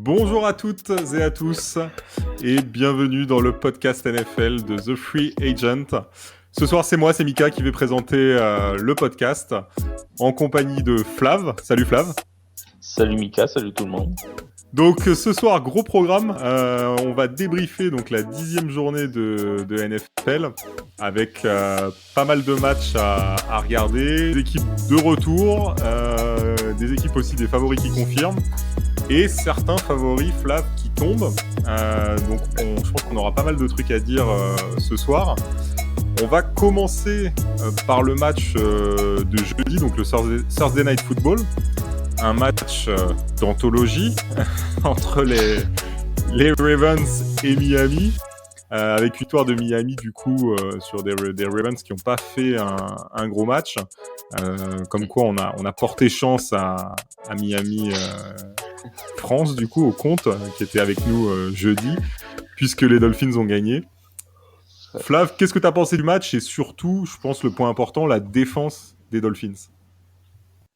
Bonjour à toutes et à tous et bienvenue dans le podcast NFL de The Free Agent. Ce soir, c'est moi, c'est Mika qui vais présenter le podcast en compagnie de Flav. Salut Flav. Salut Mika, salut tout le monde. Donc ce soir, gros programme, on va débriefer donc la 10e journée de NFL avec pas mal de matchs à regarder, des équipes de retour, des équipes aussi des favoris qui confirment et certains favoris Flav qui tombent. Donc je pense qu'on aura pas mal de trucs à dire ce soir. On va commencer par le match de jeudi, donc le Thursday Night Football. Un match d'anthologie entre les Ravens et Miami, avec victoire de Miami du coup sur des Ravens qui n'ont pas fait un gros match. Comme quoi on a porté chance à Miami France du coup au compte qui était avec nous jeudi, puisque les Dolphins ont gagné. Flav, qu'est-ce que tu as pensé du match et surtout, je pense le point important, la défense des Dolphins?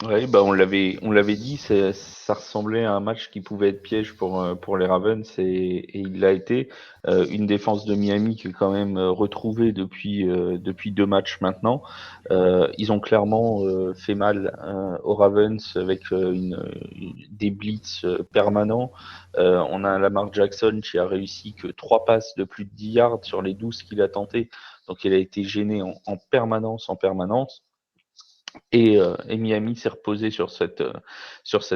Oui, on l'avait dit, ça ressemblait à un match qui pouvait être piège pour les Ravens et il l'a été. Une défense de Miami qui est quand même retrouvée depuis 2 matchs maintenant. Ils ont clairement fait mal aux Ravens avec des blitz permanents. On a un Lamar Jackson qui a réussi que 3 passes de plus de 10 yards sur les 12 qu'il a tenté. Donc il a été gêné en permanence. Et Miami s'est reposé sur cette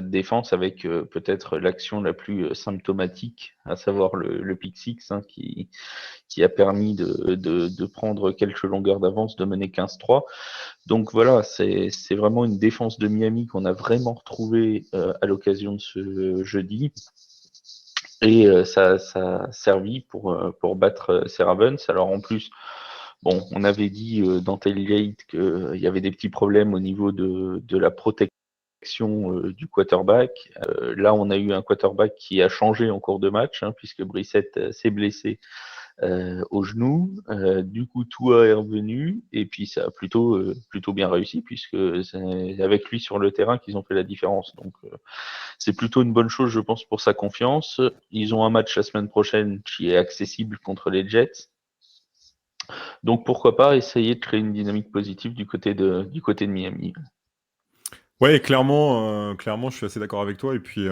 défense avec peut-être l'action la plus symptomatique, à savoir le pick six, hein, qui a permis de prendre quelques longueurs d'avance, de mener 15-3. Donc voilà, c'est vraiment une défense de Miami qu'on a vraiment retrouvée à l'occasion de ce jeudi. Et ça a servi pour battre ces Ravens. Alors en plus, bon, on avait dit dans Tailgate qu'il y avait des petits problèmes au niveau de la protection du quarterback. Là, on a eu un quarterback qui a changé en cours de match, hein, puisque Brissett s'est blessé au genou. Du coup, Tua est revenu et puis ça a plutôt bien réussi, puisque c'est avec lui sur le terrain qu'ils ont fait la différence. Donc, c'est plutôt une bonne chose, je pense, pour sa confiance. Ils ont un match la semaine prochaine qui est accessible contre les Jets. Donc pourquoi pas essayer de créer une dynamique positive du côté de Miami. Ouais, clairement, je suis assez d'accord avec toi. Et puis,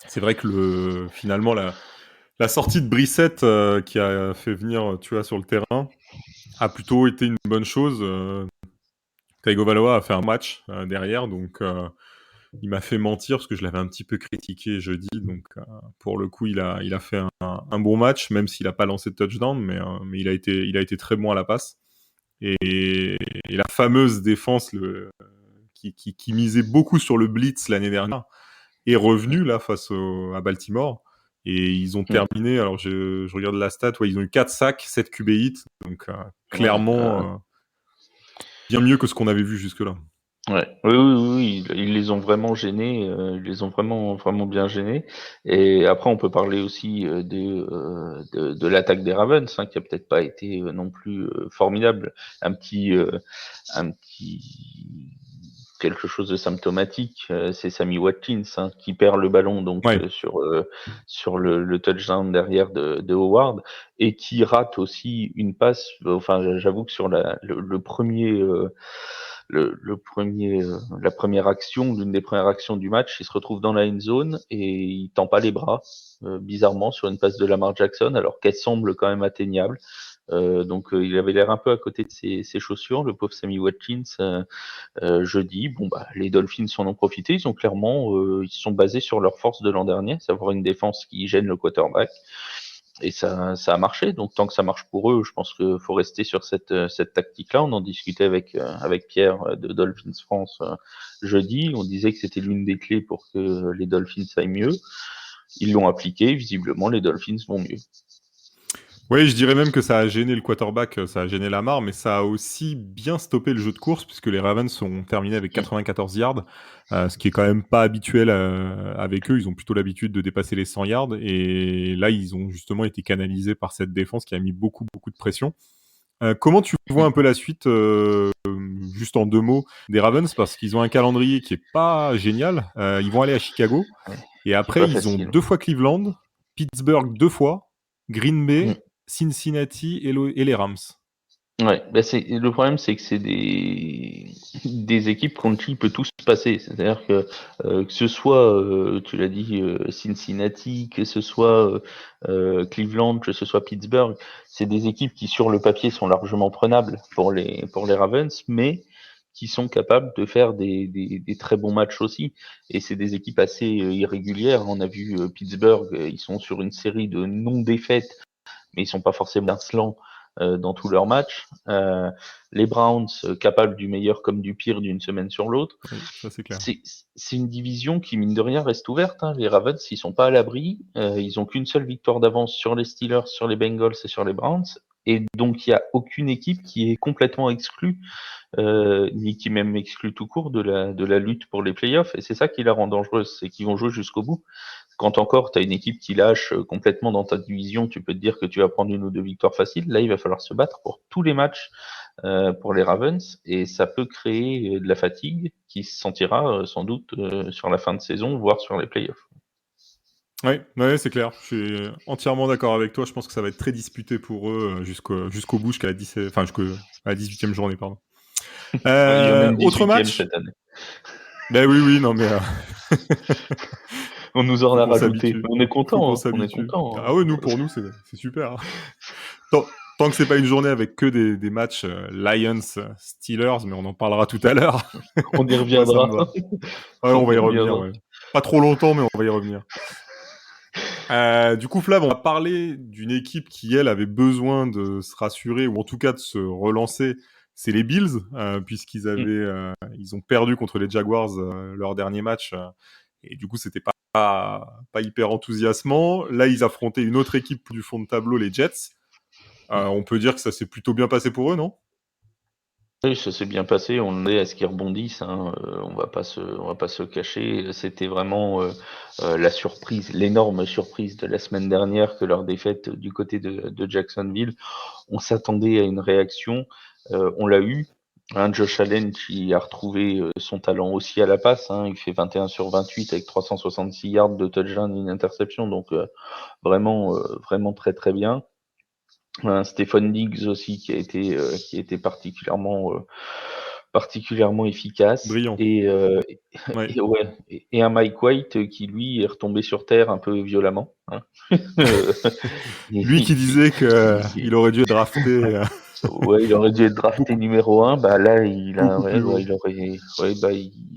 c'est vrai que finalement, la sortie de Brissett qui a fait venir Tua sur le terrain a plutôt été une bonne chose. Tagovailoa a fait un match derrière, donc il m'a fait mentir parce que je l'avais un petit peu critiqué jeudi. Donc, pour le coup, il a fait un bon match, même s'il n'a pas lancé de touchdown, mais il a été très bon à la passe. Et la fameuse défense qui misait beaucoup sur le blitz l'année dernière est revenue là face à Baltimore. Et ils ont terminé, alors je regarde la stat, ouais, ils ont eu 4 sacs, 7 QB hits, donc clairement bien mieux que ce qu'on avait vu jusque-là. Ouais. Oui, ils les ont vraiment gênés, ils les ont vraiment bien gênés. Et après, on peut parler aussi de l'attaque des Ravens, hein, qui a peut-être pas été non plus formidable. Un petit quelque chose de symptomatique, c'est Sammy Watkins, hein, qui perd le ballon donc Ouais. sur le touchdown derrière de Howard et qui rate aussi une passe. Enfin, j'avoue que sur le premier la première action, l'une des premières actions du match, il se retrouve dans la end zone et il tend pas les bras, bizarrement, sur une passe de Lamar Jackson, alors qu'elle semble quand même atteignable. Donc il avait l'air un peu à côté de ses chaussures, le pauvre Sammy Watkins. Jeudi, les Dolphins en ont profité. Ils ont clairement, ils se sont basés sur leur force de l'an dernier, savoir une défense qui gêne le quarterback. Et ça a marché. Donc tant que ça marche pour eux, je pense qu'il faut rester sur cette tactique-là. On en discutait avec Pierre de Dolphins France jeudi. On disait que c'était l'une des clés pour que les Dolphins aillent mieux. Ils l'ont appliqué. Visiblement, les Dolphins vont mieux. Oui, je dirais même que ça a gêné le quarterback, ça a gêné Lamar, mais ça a aussi bien stoppé le jeu de course, puisque les Ravens ont terminé avec 94 yards, ce qui est quand même pas habituel avec eux. Ils ont plutôt l'habitude de dépasser les 100 yards, et là, ils ont justement été canalisés par cette défense qui a mis beaucoup de pression. Comment tu vois un peu la suite, juste en 2 mots, des Ravens, parce qu'ils ont un calendrier qui est pas génial. Ils vont aller à Chicago. Et après, ils ont 2 fois Cleveland, Pittsburgh 2 fois, Green Bay, Cincinnati et les Rams. Ouais, bah le problème, c'est que c'est des équipes contre qui il peut tout se passer. C'est-à-dire que ce soit, tu l'as dit, Cincinnati, que ce soit Cleveland, que ce soit Pittsburgh, c'est des équipes qui, sur le papier, sont largement prenables pour les Ravens, mais qui sont capables de faire des très bons matchs aussi. Et c'est des équipes assez irrégulières. On a vu Pittsburgh, ils sont sur une série de non-défaites, mais ils sont pas forcément insolents dans tous leurs matchs. Les Browns, capables du meilleur comme du pire d'une semaine sur l'autre. Oui, ça c'est clair. C'est une division qui, mine de rien, reste ouverte. Hein. Les Ravens, ils sont pas à l'abri. Ils ont qu'une seule victoire d'avance sur les Steelers, sur les Bengals et sur les Browns. Et donc, il n'y a aucune équipe qui est complètement exclue, ni qui même exclue tout court de la lutte pour les playoffs. Et c'est ça qui la rend dangereuse, c'est qu'ils vont jouer jusqu'au bout. Quand encore tu as une équipe qui lâche complètement dans ta division, tu peux te dire que tu vas prendre 1 ou 2 victoires faciles. Là, il va falloir se battre pour tous les matchs pour les Ravens, et ça peut créer de la fatigue qui se sentira sans doute sur la fin de saison, voire sur les playoffs. Ouais, c'est clair. Je suis entièrement d'accord avec toi. Je pense que ça va être très disputé pour eux jusqu'au bout, jusqu'à la 18e journée, pardon. Il y en a une 18e Autre match cette année. Ben oui, non mais... On nous en a rajouté. On est content. On est content. Ah ouais, pour nous, c'est super. Tant que c'est pas une journée avec que des matchs Lions-Steelers, mais on en parlera tout à l'heure. On y reviendra. Ouais, on va y revenir. Ouais. Pas trop longtemps, mais on va y revenir. Du coup, Flav, on va parler d'une équipe qui, elle, avait besoin de se rassurer, ou en tout cas de se relancer. C'est les Bills, puisqu'ils ils ont perdu contre les Jaguars leur dernier match. Et du coup, c'était pas hyper enthousiasmant. Là, ils affrontaient une autre équipe du fond de tableau, les Jets. On peut dire que ça s'est plutôt bien passé pour eux, non ? Oui, ça s'est bien passé. On est à ce qu'ils rebondissent. Hein. On va pas se cacher. C'était vraiment la surprise, l'énorme surprise de la semaine dernière que leur défaite du côté de Jacksonville. On s'attendait à une réaction. On l'a eu. Hein, Josh Allen qui a retrouvé son talent aussi à la passe. Hein. Il fait 21 sur 28 avec 366 yards, de touchdown et une interception. Donc vraiment très très bien. Stephon Diggs aussi qui a été particulièrement efficace. Brillant. Et un Mike White qui lui est retombé sur terre un peu violemment. Hein. Lui qui disait qu'il aurait dû être drafté. Ouais, il aurait dû être drafté numéro 1. Bah là, il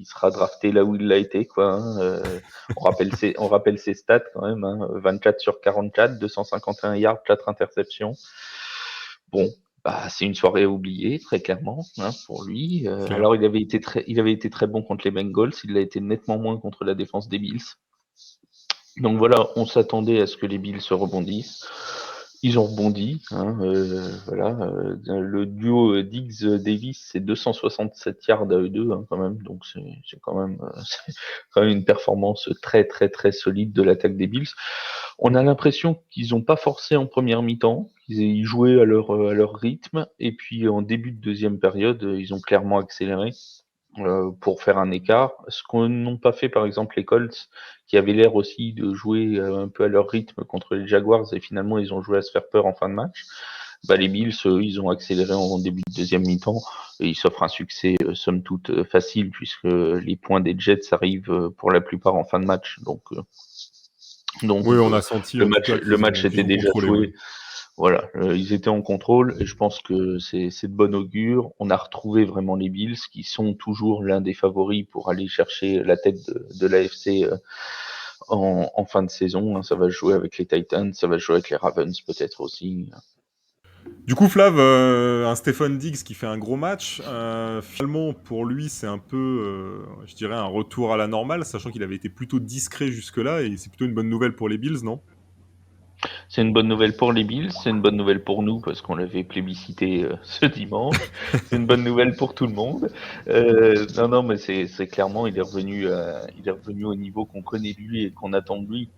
sera drafté là où il l'a été, quoi. Hein. On rappelle ses stats quand même. Hein. 24 sur 44, 251 yards, 4 interceptions. Bon, bah c'est une soirée à oublier, très clairement, hein, pour lui. Alors il avait été très bon contre les Bengals. Il l'a été nettement moins contre la défense des Bills. Donc voilà, on s'attendait à ce que les Bills se rebondissent. Ils ont rebondi. Hein, le duo Diggs-Davis, c'est 267 yards à eux deux, hein, quand même. Donc c'est quand même une performance très très très solide de l'attaque des Bills. On a l'impression qu'ils n'ont pas forcé en première mi-temps. Ils jouaient à leur rythme. Et puis en début de deuxième période, ils ont clairement accéléré pour faire un écart. Ce qu'on n'ont pas fait, par exemple, les Colts, qui avaient l'air aussi de jouer un peu à leur rythme contre les Jaguars, et finalement, ils ont joué à se faire peur en fin de match. Bah, les Bills, ils ont accéléré en début de deuxième mi-temps, et ils s'offrent un succès, somme toute, facile, puisque les points des Jets arrivent pour la plupart en fin de match. Donc oui, on a senti le match était déjà joué. Ouais. Voilà, ils étaient en contrôle et je pense que c'est de bon augure. On a retrouvé vraiment les Bills qui sont toujours l'un des favoris pour aller chercher la tête de l'AFC en fin de saison. Hein. Ça va jouer avec les Titans, ça va jouer avec les Ravens peut-être aussi. Du coup, Flav, un Stephon Diggs qui fait un gros match. Finalement, pour lui, c'est un peu, je dirais, un retour à la normale, sachant qu'il avait été plutôt discret jusque-là, et c'est plutôt une bonne nouvelle pour les Bills, non ? C'est une bonne nouvelle pour les Bills, c'est une bonne nouvelle pour nous parce qu'on l'avait plébiscité ce dimanche. C'est une bonne nouvelle pour tout le monde. Non, mais c'est clairement, il est revenu au niveau qu'on connaît de lui et qu'on attend de lui.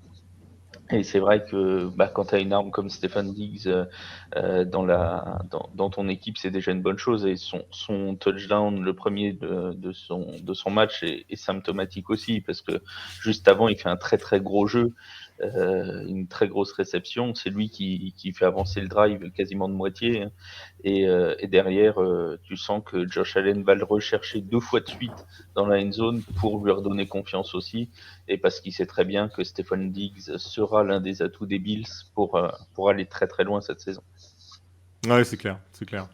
Et c'est vrai que quand tu as une arme comme Stephen Diggs dans ton équipe, c'est déjà une bonne chose. Et son touchdown, le premier de son match, est symptomatique aussi, parce que juste avant, il fait un très très gros jeu, une très grosse réception. C'est lui qui fait avancer le drive quasiment de moitié. Et derrière, tu sens que Josh Allen va le rechercher 2 fois de suite dans la end zone pour lui redonner confiance aussi, et parce qu'il sait très bien que Stephen Diggs sera l'un des atouts des Bills pour aller très très loin cette saison. Ouais, c'est clair, c'est clair.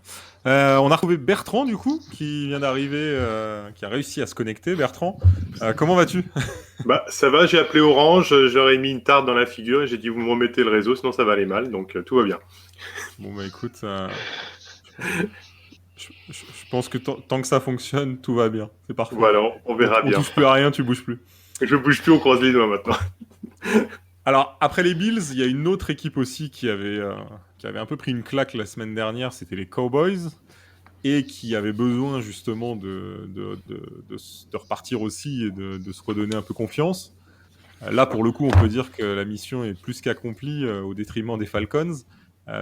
On a retrouvé Bertrand, du coup, qui vient d'arriver, qui a réussi à se connecter. Bertrand, comment vas-tu? Bah, ça va, j'ai appelé Orange, j'aurais mis une tarte dans la figure et j'ai dit vous me remettez le réseau, sinon ça va aller mal, donc tout va bien. Bon, bah écoute, je pense que tant que ça fonctionne, tout va bien. C'est parfait. Voilà, on verra On bien. touche plus à rien, tu bouges plus. Je bouge plus, on croise les doigts maintenant. Alors, après les Bills, il y a une autre équipe aussi qui avait un peu pris une claque la semaine dernière, c'était les Cowboys, et qui avait besoin justement de repartir aussi et de se redonner un peu confiance. Là, pour le coup, on peut dire que la mission est plus qu'accomplie au détriment des Falcons.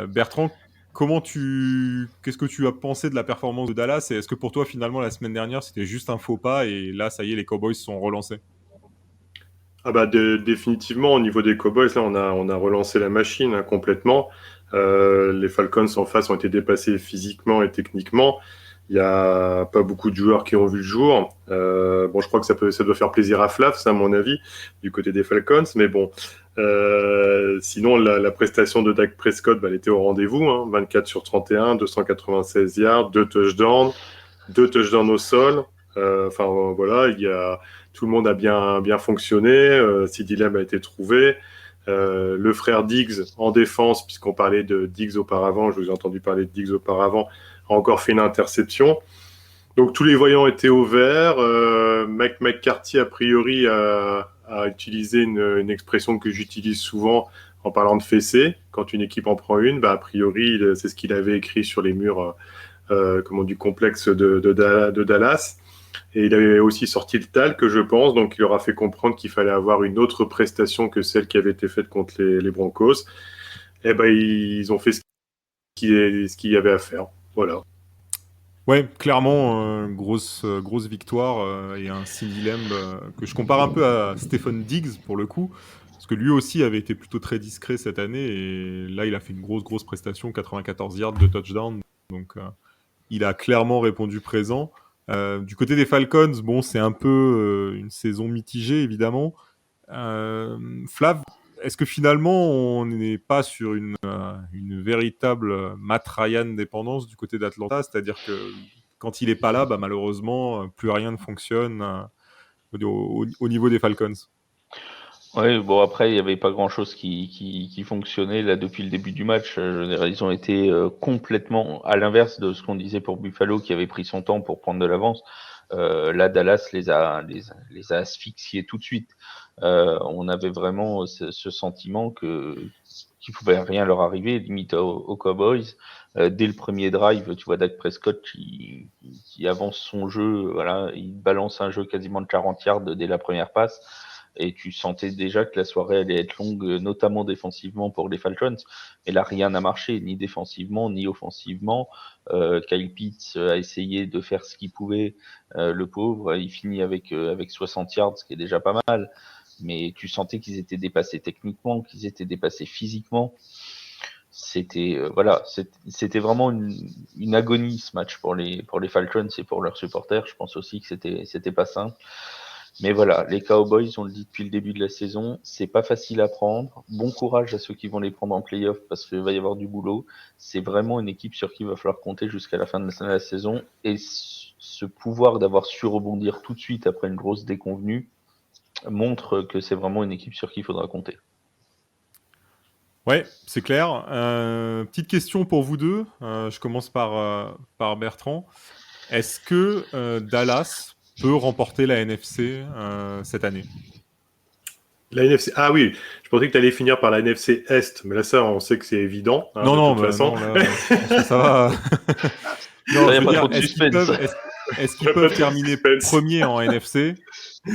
Bertrand, qu'est-ce que tu as pensé de la performance de Dallas, et est-ce que pour toi, finalement, la semaine dernière, c'était juste un faux pas, et là, ça y est, les Cowboys se sont relancés? Ah bah définitivement, au niveau des Cowboys, là on a relancé la machine complètement. Les Falcons en face ont été dépassés physiquement et techniquement. Il n'y a pas beaucoup de joueurs qui ont vu le jour. Bon, je crois que ça doit faire plaisir à Flav, ça à mon avis, du côté des Falcons. Mais bon, sinon la prestation de Dak Prescott, elle était au rendez-vous. 24 sur 31, 296 yards, 2 touchdowns au sol. Enfin voilà, tout le monde a bien fonctionné. CeeDee Lamb a été trouvé. Le frère Diggs en défense, puisqu'on parlait de Diggs auparavant, je vous ai entendu parler de Diggs auparavant, a encore fait une interception. Donc tous les voyants étaient au vert. Mike McCarthy, a priori, a utilisé une expression que j'utilise souvent en parlant de fessée. Quand une équipe en prend une, a priori, c'est ce qu'il avait écrit sur les murs du complexe de Dallas. Et il avait aussi sorti le talc, je pense, donc il leur a fait comprendre qu'il fallait avoir une autre prestation que celle qui avait été faite contre les Broncos. Et ils ont fait ce qu'il y avait à faire. Voilà. Ouais, clairement, grosse victoire et un CeeDee Lamb que je compare un peu à Stephen Diggs pour le coup, parce que lui aussi avait été plutôt très discret cette année, et là il a fait une grosse prestation, 94 yards de touchdown, donc il a clairement répondu présent. Du côté des Falcons, bon, c'est un peu une saison mitigée évidemment. Flav, est-ce que finalement on n'est pas sur une véritable Matt Ryan dépendance du côté d'Atlanta, c'est-à-dire que quand il n'est pas là, malheureusement, plus rien ne fonctionne au niveau des Falcons? Oui, bon après il n'y avait pas grand-chose qui fonctionnait là depuis le début du match. Je veux dire, ils ont été complètement à l'inverse de ce qu'on disait pour Buffalo, qui avait pris son temps pour prendre de l'avance. Là, Dallas les a asphyxiés tout de suite. On avait vraiment ce sentiment qu'il pouvait rien leur arriver, limite aux Cowboys. Dès le premier drive, tu vois Dak Prescott qui avance son jeu, voilà, il balance un jeu quasiment de 40 yards dès la première passe. Et tu sentais déjà que la soirée allait être longue, notamment défensivement pour les Falcons. Mais là, rien n'a marché, ni défensivement, ni offensivement. Kyle Pitts a essayé de faire ce qu'il pouvait, le pauvre. Il finit avec 60 yards, ce qui est déjà pas mal. Mais tu sentais qu'ils étaient dépassés techniquement, qu'ils étaient dépassés physiquement. C'était c'était vraiment une agonie, ce match, pour les Falcons et pour leurs supporters. Je pense aussi que c'était pas simple. Mais voilà, les Cowboys, on le dit depuis le début de la saison, c'est pas facile à prendre. Bon courage à ceux qui vont les prendre en playoff, parce qu'il va y avoir du boulot. C'est vraiment une équipe sur qui il va falloir compter jusqu'à la fin de la saison. Et ce pouvoir d'avoir su rebondir tout de suite après une grosse déconvenue montre que c'est vraiment une équipe sur qui il faudra compter. Ouais, c'est clair. Petite question pour vous deux. Je commence par Bertrand. Est-ce que Dallas peut remporter la NFC cette année? La NFC. Ah oui, je pensais que tu allais finir par la NFC Est, mais là, ça, on sait que c'est évident. Non, de toute façon. non, là, je pense que ça va. Non, il n'y a pas trop de suspense. est-ce qu'ils peuvent terminer premier en NFC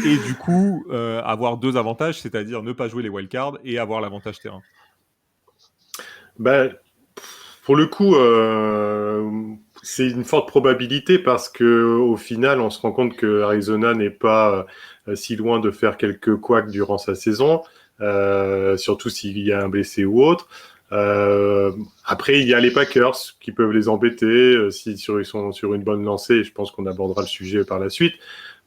et du coup avoir 2 avantages, c'est-à-dire ne pas jouer les wildcards et avoir l'avantage terrain? Ben, pour le coup, c'est une forte probabilité parce que au final, on se rend compte que Arizona n'est pas si loin de faire quelques couacs durant sa saison, surtout s'il y a un blessé ou autre. Après, il y a les Packers qui peuvent les embêter si ils sont sur une bonne lancée. Je pense qu'on abordera le sujet par la suite.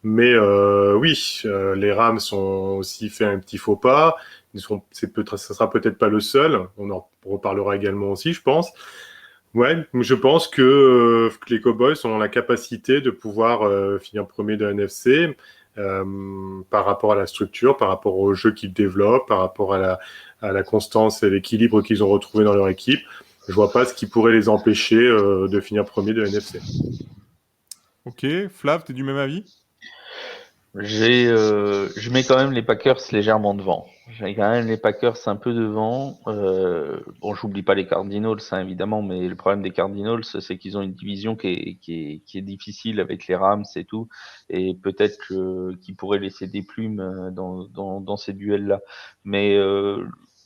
Mais oui, les Rams ont aussi fait un petit faux pas. Ça sera peut-être pas le seul. On en reparlera également aussi, je pense. Ouais, je pense que les Cowboys ont la capacité de pouvoir finir premier de la NFC par rapport à la structure, par rapport au jeu qu'ils développent, par rapport à la constance et l'équilibre qu'ils ont retrouvé dans leur équipe. Je vois pas ce qui pourrait les empêcher de finir premier de la NFC. Ok, Flav, t'es du même avis? Je mets quand même les Packers légèrement devant. J'ai quand même les Packers un peu devant. Bon, j'oublie pas les Cardinals, hein, évidemment, mais le problème des Cardinals, c'est qu'ils ont une division qui est difficile avec les Rams et tout, et peut-être qu'ils pourraient laisser des plumes dans ces duels-là. Mais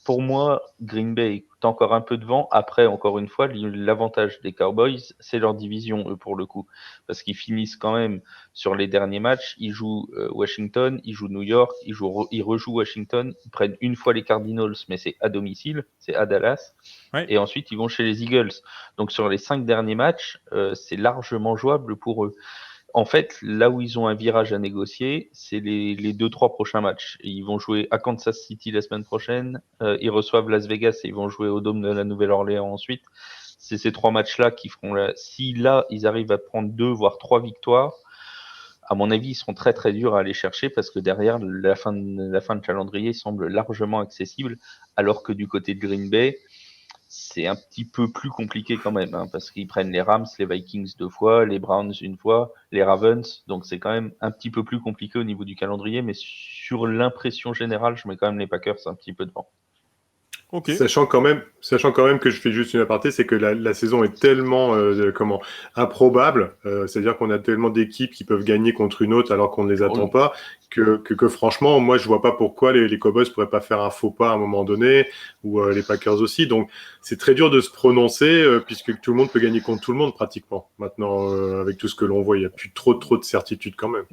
pour moi, Green Bay est encore un peu devant. Après, encore une fois, l'avantage des Cowboys, c'est leur division, eux, pour le coup, parce qu'ils finissent quand même sur les derniers matchs, ils jouent Washington, ils jouent New York, ils rejouent Washington, ils prennent une fois les Cardinals, mais c'est à domicile, c'est à Dallas, Ouais. et ensuite ils vont chez les Eagles. Donc sur les 5 derniers matchs, c'est largement jouable pour eux. En fait, là où ils ont un virage à négocier, c'est les 2-3 prochains matchs. Ils vont jouer à Kansas City la semaine prochaine, ils reçoivent Las Vegas et ils vont jouer au Dôme de la Nouvelle-Orléans ensuite. C'est ces 3 matchs-là qui feront si là, ils arrivent à prendre 2 voire 3 victoires, à mon avis, ils seront très très durs à aller chercher parce que derrière, la fin de calendrier semble largement accessible, alors que du côté de Green Bay, c'est un petit peu plus compliqué quand même, hein, parce qu'ils prennent les Rams, les Vikings 2 fois, les Browns une fois, les Ravens, donc c'est quand même un petit peu plus compliqué au niveau du calendrier, mais sur l'impression générale, je mets quand même les Packers un petit peu devant. Ok. Sachant quand même que je fais juste une aparté, c'est que la saison est tellement improbable, c'est-à-dire qu'on a tellement d'équipes qui peuvent gagner contre une autre alors qu'on ne les attend pas, que franchement, moi je vois pas pourquoi les Cowboys pourraient pas faire un faux pas à un moment donné, ou les Packers aussi. Donc c'est très dur de se prononcer puisque tout le monde peut gagner contre tout le monde pratiquement. Maintenant, avec tout ce que l'on voit, il y a plus trop de certitude quand même.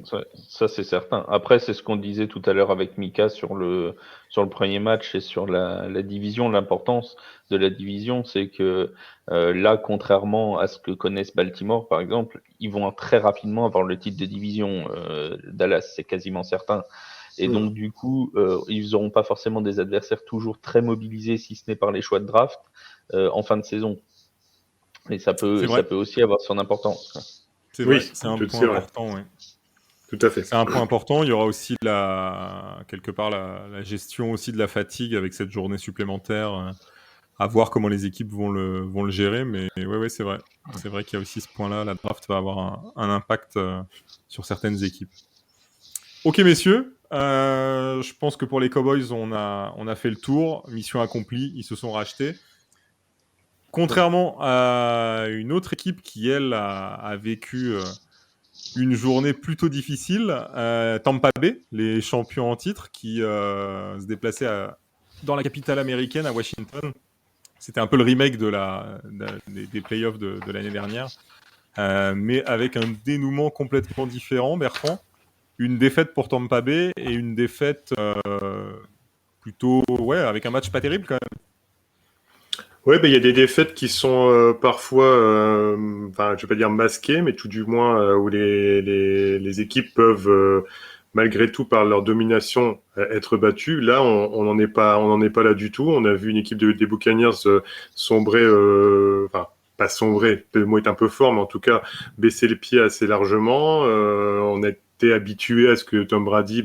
Ça c'est certain. Après, c'est ce qu'on disait tout à l'heure avec Mika sur le premier match et sur la division. L'importance de la division, c'est que là, contrairement à ce que connaissent Baltimore, par exemple, ils vont très rapidement avoir le titre de division. Dallas, c'est quasiment certain. Et donc, du coup, ils n'auront pas forcément des adversaires toujours très mobilisés, si ce n'est par les choix de draft, en fin de saison. Et ça peut aussi avoir son importance. C'est vrai, Oui, c'est un point important, ouais. Tout à fait. C'est un point important. Il y aura aussi quelque part la gestion aussi de la fatigue avec cette journée supplémentaire. À voir comment les équipes vont le gérer. Mais ouais, c'est vrai. C'est vrai qu'il y a aussi ce point-là. La draft va avoir un impact sur certaines équipes. Ok, messieurs. Je pense que pour les Cowboys, on a fait le tour. Mission accomplie. Ils se sont rachetés. Contrairement à une autre équipe qui, elle, a vécu une journée plutôt difficile, Tampa Bay, les champions en titre, qui se déplaçaient dans la capitale américaine, à Washington. C'était un peu le remake des playoffs de l'année dernière, mais avec un dénouement complètement différent, Bertrand. Une défaite pour Tampa Bay et une défaite plutôt, avec un match pas terrible quand même. Ouais, il y a des défaites qui sont parfois, je vais pas dire masquées, mais tout du moins où les équipes peuvent, malgré tout, par leur domination, être battues. Là, on n'en est pas là du tout. On a vu une équipe des Buccaneers sombrer, pas sombrer, le mot est un peu fort, mais en tout cas baisser les pieds assez largement. On a été habitué à ce que Tom Brady,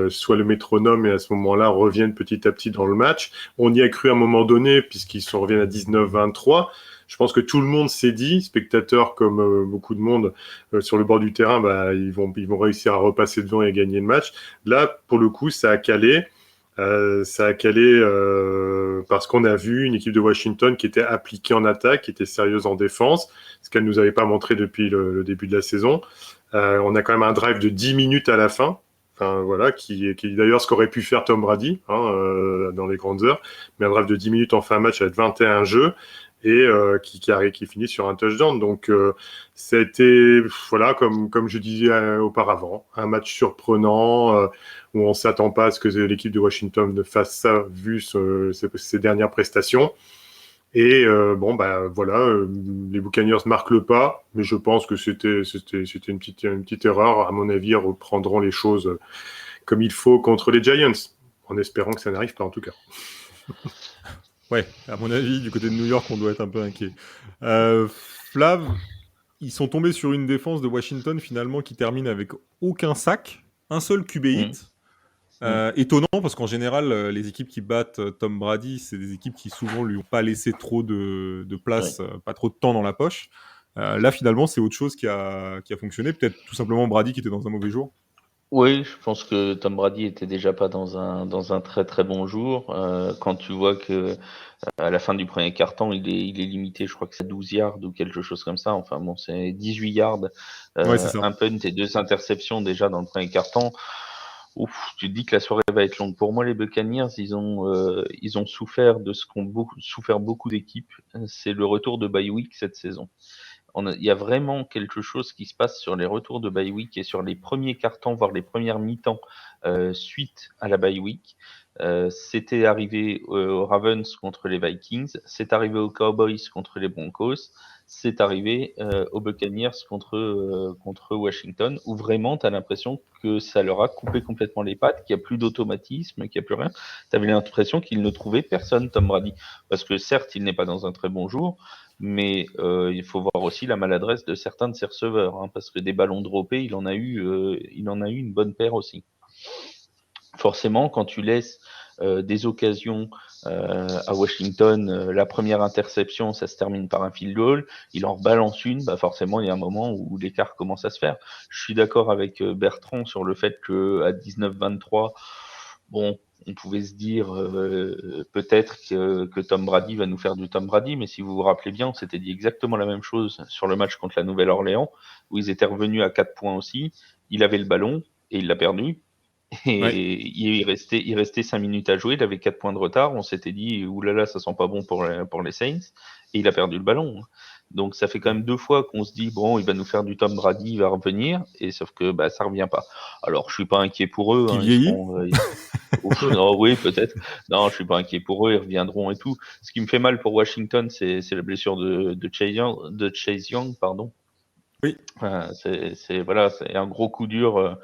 soit le métronome et à ce moment-là reviennent petit à petit dans le match. On y a cru à un moment donné puisqu'ils reviennent à 19-23. Je pense que tout le monde s'est dit, spectateurs comme beaucoup de monde sur le bord du terrain, ils vont réussir à repasser devant et à gagner le match. Là, pour le coup, ça a calé. parce qu'on a vu une équipe de Washington qui était appliquée en attaque, qui était sérieuse en défense, ce qu'elle nous avait pas montré depuis le début de la saison. On a quand même un drive de 10 minutes à la fin. Enfin, voilà, qui d'ailleurs ce qu'aurait pu faire Tom Brady dans les grandes heures, mais un drive de 10 minutes en fin de match avec 21 jeux et qui finit sur un touchdown. Donc c'était voilà comme je disais auparavant, un match surprenant où on s'attend pas à ce que l'équipe de Washington fasse ça vu ses dernières prestations. Et les Buccaneers marquent le pas, mais je pense que c'était une petite erreur. À mon avis, ils reprendront les choses comme il faut contre les Giants, en espérant que ça n'arrive pas en tout cas. Ouais, à mon avis, du côté de New York, on doit être un peu inquiet. Flav, ils sont tombés sur une défense de Washington finalement qui termine avec aucun sac, un seul QB hit. Étonnant parce qu'en général, les équipes qui battent Tom Brady, c'est des équipes qui souvent lui ont pas laissé trop de place, pas trop de temps dans la poche. Là, finalement, c'est autre chose qui a fonctionné. Peut-être tout simplement Brady qui était dans un mauvais jour. Oui, je pense que Tom Brady était déjà pas dans un très très bon jour. Quand tu vois que à la fin du premier quart-temps, il est limité, je crois que c'est 12 yards ou quelque chose comme ça. Enfin bon, c'est 18 yards, Ouais, c'est ça. un punt et 2 interceptions déjà dans le premier quart-temps. Ouf, tu te dis que la soirée va être longue. Pour moi, les Buccaneers, ils ont souffert de ce qu'ont souffert beaucoup d'équipes. C'est le retour de bye week cette saison. Il y a vraiment quelque chose qui se passe sur les retours de bye week et sur les premiers quart-temps, voire les premières mi-temps suite à la bye week. C'était arrivé aux Ravens contre les Vikings, c'est arrivé aux Cowboys contre les Broncos, c'est arrivé aux Buccaneers contre Washington, où vraiment tu as l'impression que ça leur a coupé complètement les pattes, qu'il n'y a plus d'automatisme, qu'il n'y a plus rien. Tu avais l'impression qu'il ne trouvait personne, Tom Brady. Parce que certes, il n'est pas dans un très bon jour, mais il faut voir aussi la maladresse de certains de ses receveurs, hein, parce que des ballons droppés, il en a eu une bonne paire aussi. Forcément, quand tu laisses des occasions à Washington, la première interception, ça se termine par un field goal, il en balance une, bah forcément, il y a un moment où l'écart commence à se faire. Je suis d'accord avec Bertrand sur le fait que à 19-23, bon, on pouvait se dire peut-être que Tom Brady va nous faire du Tom Brady, mais si vous vous rappelez bien, on s'était dit exactement la même chose sur le match contre la Nouvelle-Orléans, où ils étaient revenus à 4 points aussi, il avait le ballon et il l'a perdu. Et Ouais. il restait 5 minutes à jouer, il avait 4 points de retard, on s'était dit oulala, ça sent pas bon pour les Saints, et il a perdu le ballon. Donc ça fait quand même 2 fois qu'on se dit bon, il va nous faire du Tom Brady, il va revenir, et sauf que bah ça revient pas. Alors je suis pas inquiet pour eux, Qui hein, vieillit. non, oui, peut-être. Non, je suis pas inquiet pour eux, ils reviendront et tout. Ce qui me fait mal pour Washington, c'est la blessure de Chase Young, pardon. Oui. C'est un gros coup dur.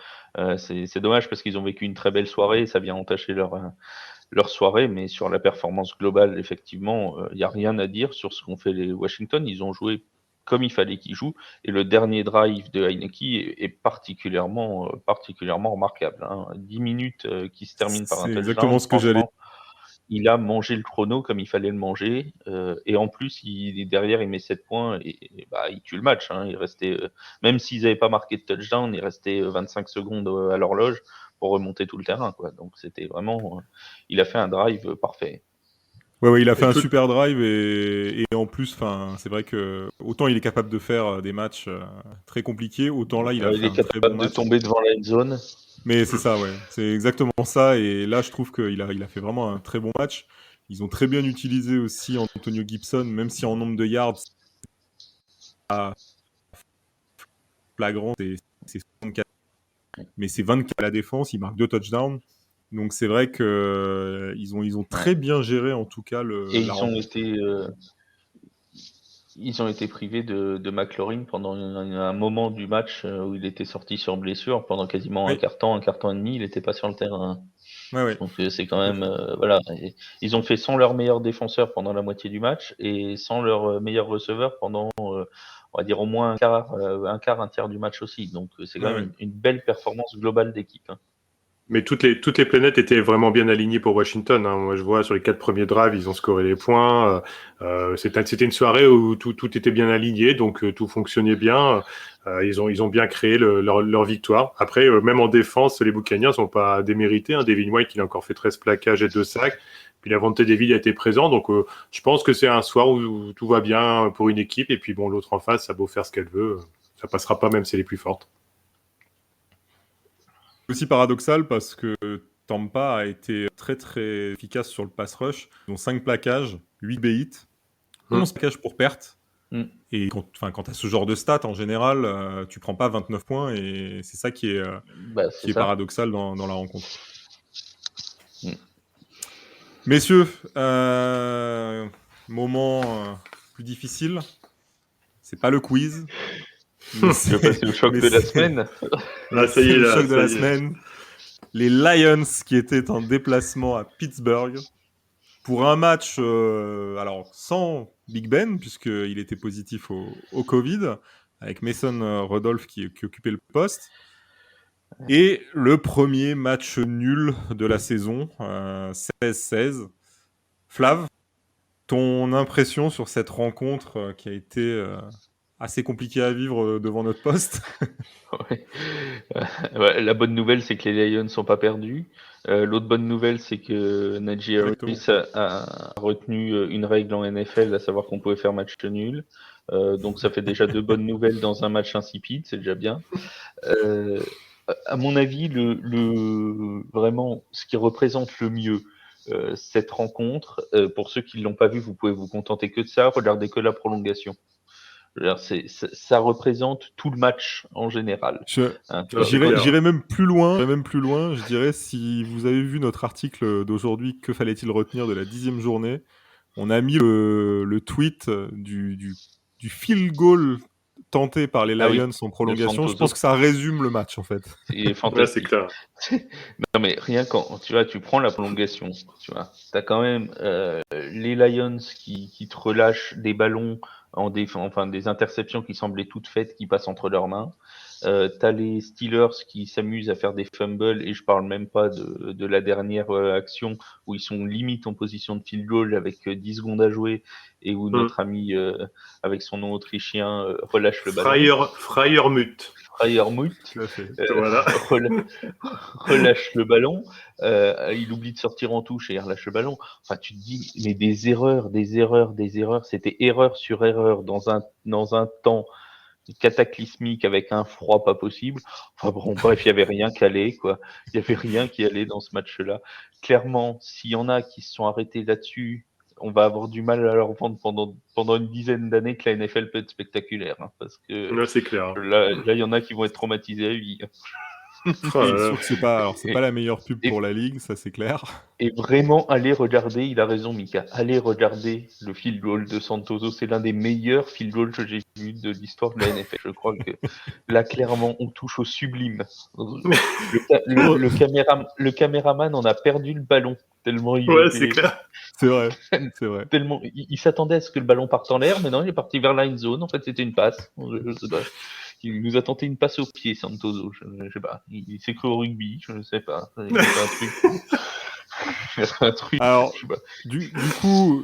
C'est dommage parce qu'ils ont vécu une très belle soirée et ça vient entacher leur soirée, mais sur la performance globale, effectivement, il n'y a rien à dire sur ce qu'ont fait les Washington. Ils ont joué comme il fallait qu'ils jouent et le dernier drive de Heineke est particulièrement remarquable. 10 minutes qui se terminent par un C'est touchdown. exactement ce que j'allais. Il a mangé le chrono comme il fallait le manger. Et en plus, derrière, il met 7 points et bah, il tue le match. Hein. Il restait, même s'ils n'avaient pas marqué de touchdown, il restait 25 secondes à l'horloge pour remonter tout le terrain. Quoi. Donc, c'était vraiment. Il a fait un drive parfait. Ouais, il a fait un super drive et en plus, c'est vrai que autant il est capable de faire des matchs très compliqués, autant là il a fait un très bon match. Il est capable de tomber devant la zone. Mais c'est ça, ouais. C'est exactement ça. Et là, je trouve qu'il a fait vraiment un très bon match. Ils ont très bien utilisé aussi Antonio Gibson, même si en nombre de yards, c'est flagrant, c'est 64. Mais c'est 24 à la défense, il marque 2 touchdowns. Donc c'est vrai qu'ils ont très bien géré en tout cas ils ont été privés de McLaurin pendant un moment du match où il était sorti sur blessure pendant quasiment un quart temps et demi, il n'était pas sur le terrain. Ouais. Donc c'est quand même voilà, ils ont fait sans leur meilleur défenseur pendant la moitié du match et sans leur meilleur receveur pendant on va dire au moins un tiers du match aussi. Donc c'est quand même une belle performance globale d'équipe. Hein. Mais toutes les planètes étaient vraiment bien alignées pour Washington. Hein. Moi, je vois sur les 4 premiers drives, ils ont scoré les points. C'était une soirée où tout était bien aligné, donc tout fonctionnait bien. Ils ont bien créé leur victoire. Après, même en défense, les Buccaneers n'ont pas démérité. Hein. Devin White, il a encore fait 13 plaquages et 2 sacs. Puis Lavonte David a été présent, donc je pense que c'est un soir où tout va bien pour une équipe. Et puis bon, l'autre en face, ça a beau faire ce qu'elle veut, ça passera pas même si elle est plus forte. C'est aussi paradoxal parce que Tampa a été très très efficace sur le pass rush. Ils ont 5 plaquages, 8 hits, 11 plaquages pour perte. Et quand tu as ce genre de stats, en général, tu prends pas 29 points et c'est ça qui est paradoxal dans la rencontre. Messieurs, moment plus difficile. C'est pas le quiz. C'est passer au choc de la semaine. Ça y est, le choc de la semaine. Les Lions qui étaient en déplacement à Pittsburgh pour un match alors sans Big Ben, puisqu'il était positif au Covid, avec Mason Rudolph qui occupait le poste. Et le premier match nul de la saison, 16-16. Flav, ton impression sur cette rencontre qui a été assez compliquée à vivre devant notre poste? La bonne nouvelle, c'est que les Lions ne sont pas perdus. L'autre bonne nouvelle, c'est que Najee Harris a retenu une règle en NFL, à savoir qu'on pouvait faire match nul. Donc ça fait déjà 2 bonnes nouvelles dans un match insipide, c'est déjà bien. À mon avis, vraiment, ce qui représente le mieux cette rencontre, pour ceux qui ne l'ont pas vu, vous pouvez vous contenter que de ça, regardez que la prolongation. Ça représente tout le match en général. J'irai même plus loin. Je dirais, si vous avez vu notre article d'aujourd'hui, que fallait-il retenir de la 10e journée, on a mis le tweet du field goal tenté par les Lions en prolongation. Je pense que ça résume le match, en fait. C'est fantastique. Ouais, c'est clair. Non, mais rien quand tu prends la prolongation, tu vois, t'as quand même les Lions qui te relâchent des ballons des interceptions qui semblaient toutes faites, qui passent entre leurs mains. T'as les Steelers qui s'amusent à faire des fumbles, et je parle même pas de la dernière action où ils sont limite en position de field goal avec 10 secondes à jouer et où notre ami avec son nom autrichien relâche le ballon. Freiermuth. Voilà. Relâche le ballon, il oublie de sortir en touche et il relâche le ballon. Enfin, tu te dis, mais des erreurs, c'était erreur sur erreur dans un temps cataclysmique avec un froid pas possible. Enfin bon, bref, il y avait rien qui allait, quoi. Il y avait rien qui allait dans ce match-là. Clairement, s'il y en a qui se sont arrêtés là-dessus, on va avoir du mal à leur vendre pendant une dizaine d'années que la NFL peut être spectaculaire, hein, parce que là, c'est clair. Là, il y en a qui vont être traumatisés à vie. C'est pas la meilleure pub pour la ligue, ça c'est clair. Et vraiment, allez regarder, il a raison Mika, allez regarder le field goal de Santoso, c'est l'un des meilleurs field goals que j'ai vu de l'histoire de la NFL. Je crois que là, clairement, on touche au sublime. Le caméraman en a perdu le ballon, tellement il était... c'est clair. C'est vrai. Tellement, il s'attendait à ce que le ballon parte en l'air, mais non, il est parti vers la end zone. En fait, c'était une passe. Il nous a tenté une passe au pied, Santoso. Je sais pas. Il s'est cru au rugby, je ne sais pas. Il a fait un truc. Alors, du coup,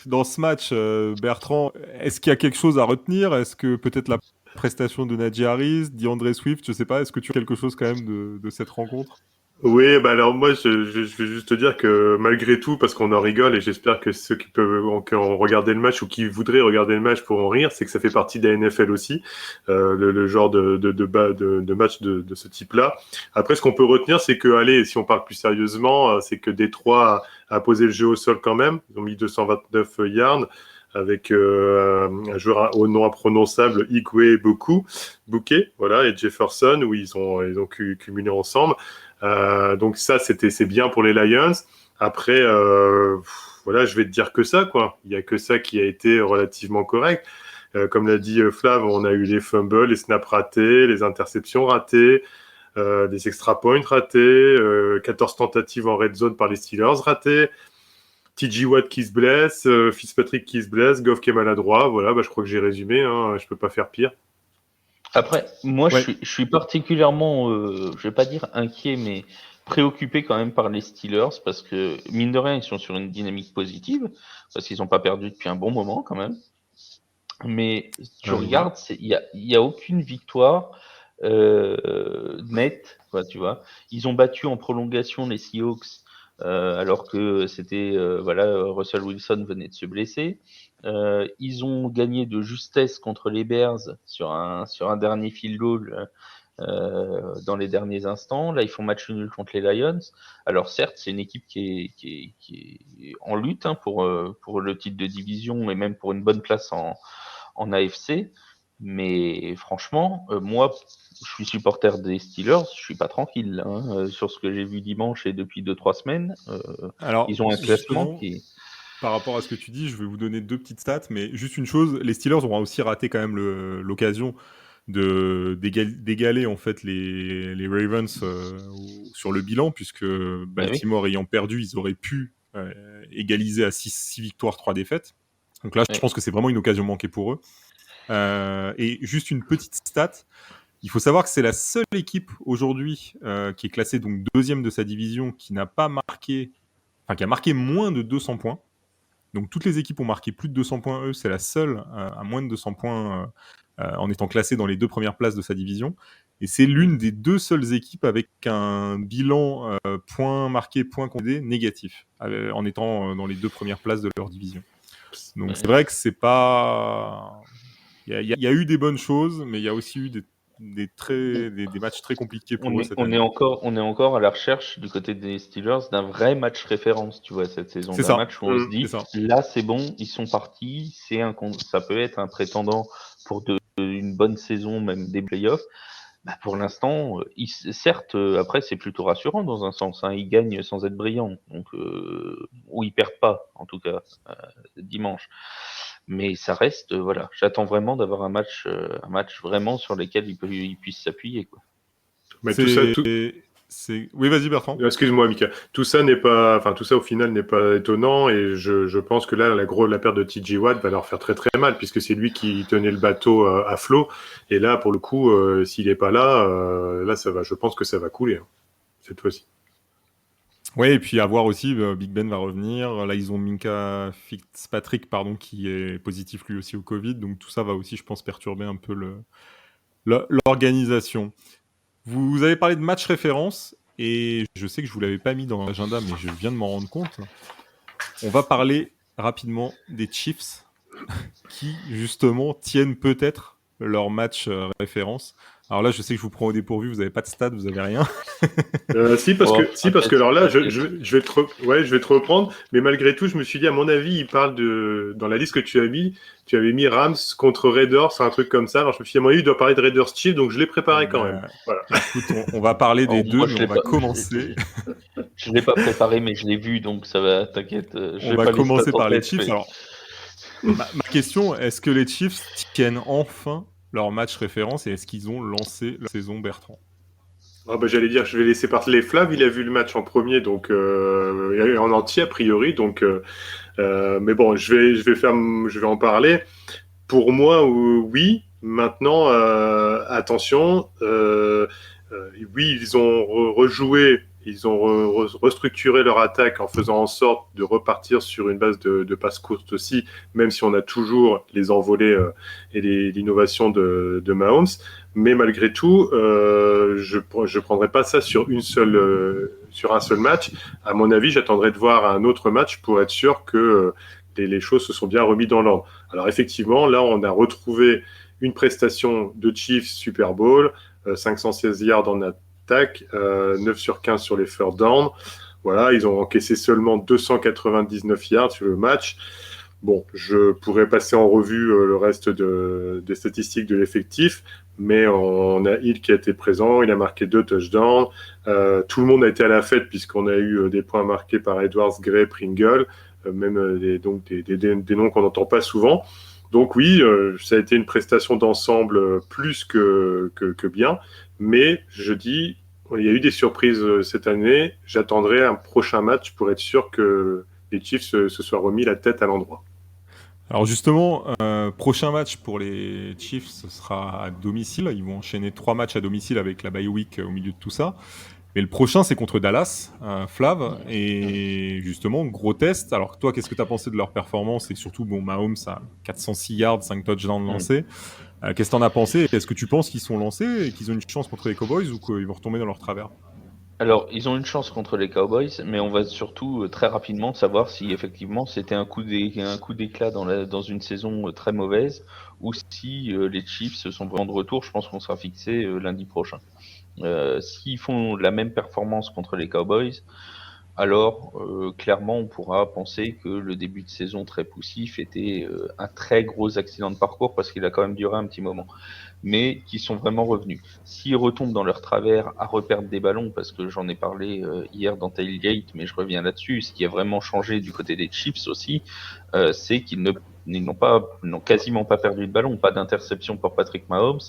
dans ce match, Bertrand, est-ce qu'il y a quelque chose à retenir? Est-ce que peut-être la prestation de Najee Harris, DeAndre Swift, je sais pas, est-ce que tu as quelque chose quand même de cette rencontre? Oui, alors moi je vais juste te dire que malgré tout, parce qu'on en rigole et j'espère que ceux qui ont regardé le match ou qui voudraient regarder le match pourront rire, c'est que ça fait partie de la NFL aussi, le genre de match de ce type-là. Après, ce qu'on peut retenir, c'est que, allez, si on parle plus sérieusement, c'est que Détroit a posé le jeu au sol quand même. Ils ont mis 229 yards avec un joueur au nom imprononçable, Igwe Bouquet, voilà, et Jefferson, où ils ont cumulé ensemble. Donc ça, c'est bien pour les Lions. Après, voilà, je vais te dire que ça, quoi. Il y a que ça qui a été relativement correct. Comme l'a dit Flav, on a eu les fumbles, les snaps ratés, les interceptions ratées, des extra points ratés, 14 tentatives en red zone par les Steelers ratées, TJ Watt qui se blesse, Fitzpatrick qui se blesse, Goff qui est maladroit. Voilà, je crois que j'ai résumé, hein, je peux pas faire pire. Après, moi, je suis particulièrement, je vais pas dire inquiet, mais préoccupé quand même par les Steelers, parce que, mine de rien, ils sont sur une dynamique positive, parce qu'ils n'ont pas perdu depuis un bon moment quand même. Mais tu regardes, il y a aucune victoire nette, quoi, tu vois. Ils ont battu en prolongation les Seahawks alors que c'était Russell Wilson venait de se blesser. Ils ont gagné de justesse contre les Bears sur un dernier field goal dans les derniers instants. Là, ils font match nul contre les Lions. Alors certes, c'est une équipe qui est en lutte pour le titre de division et même pour une bonne place en AFC. Mais franchement, moi, je suis supporter des Steelers, je suis pas tranquille sur ce que j'ai vu dimanche et depuis 2-3 semaines. Alors, Ils ont un classement qui... Par rapport à ce que tu dis, je vais vous donner 2 petites stats, mais juste une chose, les Steelers ont aussi raté quand même l'occasion d'égaler en fait les Ravens sur le bilan, puisque Baltimore ayant perdu, ils auraient pu égaliser à 6 victoires, 3 défaites. Donc là, je pense que c'est vraiment une occasion manquée pour eux. Et juste une petite stat, il faut savoir que c'est la seule équipe aujourd'hui qui est classée donc 2e de sa division qui n'a pas marqué, enfin qui a marqué moins de 200 points. Donc toutes les équipes ont marqué plus de 200 points, eux, c'est la seule à moins de 200 points en étant classée dans les 2 premières places de sa division. Et c'est l'une des 2 seules équipes avec un bilan points marqués, points concédés négatif, en étant dans les 2 premières places de leur division. Donc c'est vrai que c'est pas... Il y a eu des bonnes choses, mais il y a aussi eu des matchs très compliqués pour eux cette année. On est encore à la recherche du côté des Steelers d'un vrai match référence, tu vois, cette saison. C'est d'un match où on se dit, ça. là c'est bon, ils sont partis, ça peut être un prétendant pour une bonne saison, même des playoffs. Bah, pour l'instant, certes, après c'est plutôt rassurant dans un sens, ils gagnent sans être brillants, donc ou ils perdent pas, en tout cas, dimanche. Mais ça reste, voilà, j'attends vraiment d'avoir un match vraiment sur lequel ils puissent s'appuyer, quoi. Mais Oui, vas-y Bertrand. Excuse-moi, Mika. Tout ça au final n'est pas étonnant et je pense que là, la perte de TJ Watt va leur faire très très mal puisque c'est lui qui tenait le bateau à flot. Et là, pour le coup, s'il n'est pas là, je pense que ça va couler cette fois-ci. Oui, et puis à voir aussi, Big Ben va revenir. Là, ils ont Minka Fitzpatrick, qui est positif lui aussi au Covid. Donc tout ça va aussi, je pense, perturber un peu l'organisation. Vous avez parlé de match référence, et je sais que je vous l'avais pas mis dans l'agenda, mais je viens de m'en rendre compte. On va parler rapidement des Chiefs, qui justement tiennent peut-être leur match référence. Alors là, je sais que je vous prends au dépourvu, vous n'avez pas de stade, vous n'avez rien. Parce que alors là, je vais te reprendre, mais malgré tout, je me suis dit, à mon avis, il parle dans la liste que tu avais mis Rams contre Raiders, un truc comme ça. Alors je me suis dit, à mon avis, il doit parler de Raiders Chiefs, donc je l'ai préparé quand même. Voilà. Écoute, on va parler des deux, mais on va commencer. Je l'ai pas préparé, mais je l'ai vu, donc ça va, t'inquiète. On va commencer par les Chiefs. Alors, ma question, est-ce que les Chiefs tiennent enfin leur match référence et est-ce qu'ils ont lancé la saison Bertrand? J'allais dire, je vais laisser partir les Flav. Il a vu le match en premier, donc en entier a priori. Donc, mais bon, je vais en parler. Pour moi, oui. Maintenant, attention. Oui, ils ont rejoué. Ils ont restructuré leur attaque en faisant en sorte de repartir sur une base de passe courte aussi, même si on a toujours les envolées et l'innovation de Mahomes. Mais malgré tout, je prendrai pas ça sur un seul match. À mon avis, j'attendrai de voir un autre match pour être sûr que les choses se sont bien remises dans l'ordre. Alors effectivement, là, on a retrouvé une prestation de Chiefs Super Bowl, 516 yards en attaque, 9 sur 15 sur les third down. Voilà, ils ont encaissé seulement 299 yards sur le match. Bon, je pourrais passer en revue le reste des statistiques de l'effectif, mais on a Hill qui a été présent, il a marqué 2 touchdowns. Tout le monde a été à la fête puisqu'on a eu des points marqués par Edwards, Gray, Pringle, même des noms qu'on n'entend pas souvent. Donc oui, ça a été une prestation d'ensemble plus que bien, mais je dis, il y a eu des surprises cette année. J'attendrai un prochain match pour être sûr que les Chiefs se soient remis la tête à l'endroit. Alors justement, prochain match pour les Chiefs, ce sera à domicile. Ils vont enchaîner 3 matchs à domicile avec la bye week au milieu de tout ça. Mais le prochain, c'est contre Dallas, Flav. Et justement, gros test. Alors toi, qu'est-ce que tu as pensé de leur performance? Et surtout, Mahomes a 406 yards, 5 touchdowns lancés. Qu'est-ce que tu en as pensé? Est-ce que tu penses qu'ils sont lancés et qu'ils ont une chance contre les Cowboys ou qu'ils vont retomber dans leur travers? Alors, ils ont une chance contre les Cowboys, mais on va surtout très rapidement savoir si effectivement c'était un coup d'éclat dans une saison très mauvaise, ou si les Chiefs sont vraiment de retour. Je pense qu'on sera fixé lundi prochain. S'ils font la même performance contre les Cowboys, alors clairement on pourra penser que le début de saison très poussif était un très gros accident de parcours, parce qu'il a quand même duré un petit moment, mais qui sont vraiment revenus. S'ils retombent dans leur travers à reperdre des ballons, parce que j'en ai parlé hier dans Tailgate, mais je reviens là-dessus, ce qui a vraiment changé du côté des Chiefs aussi, c'est ils n'ont quasiment pas perdu de ballon, pas d'interception pour Patrick Mahomes,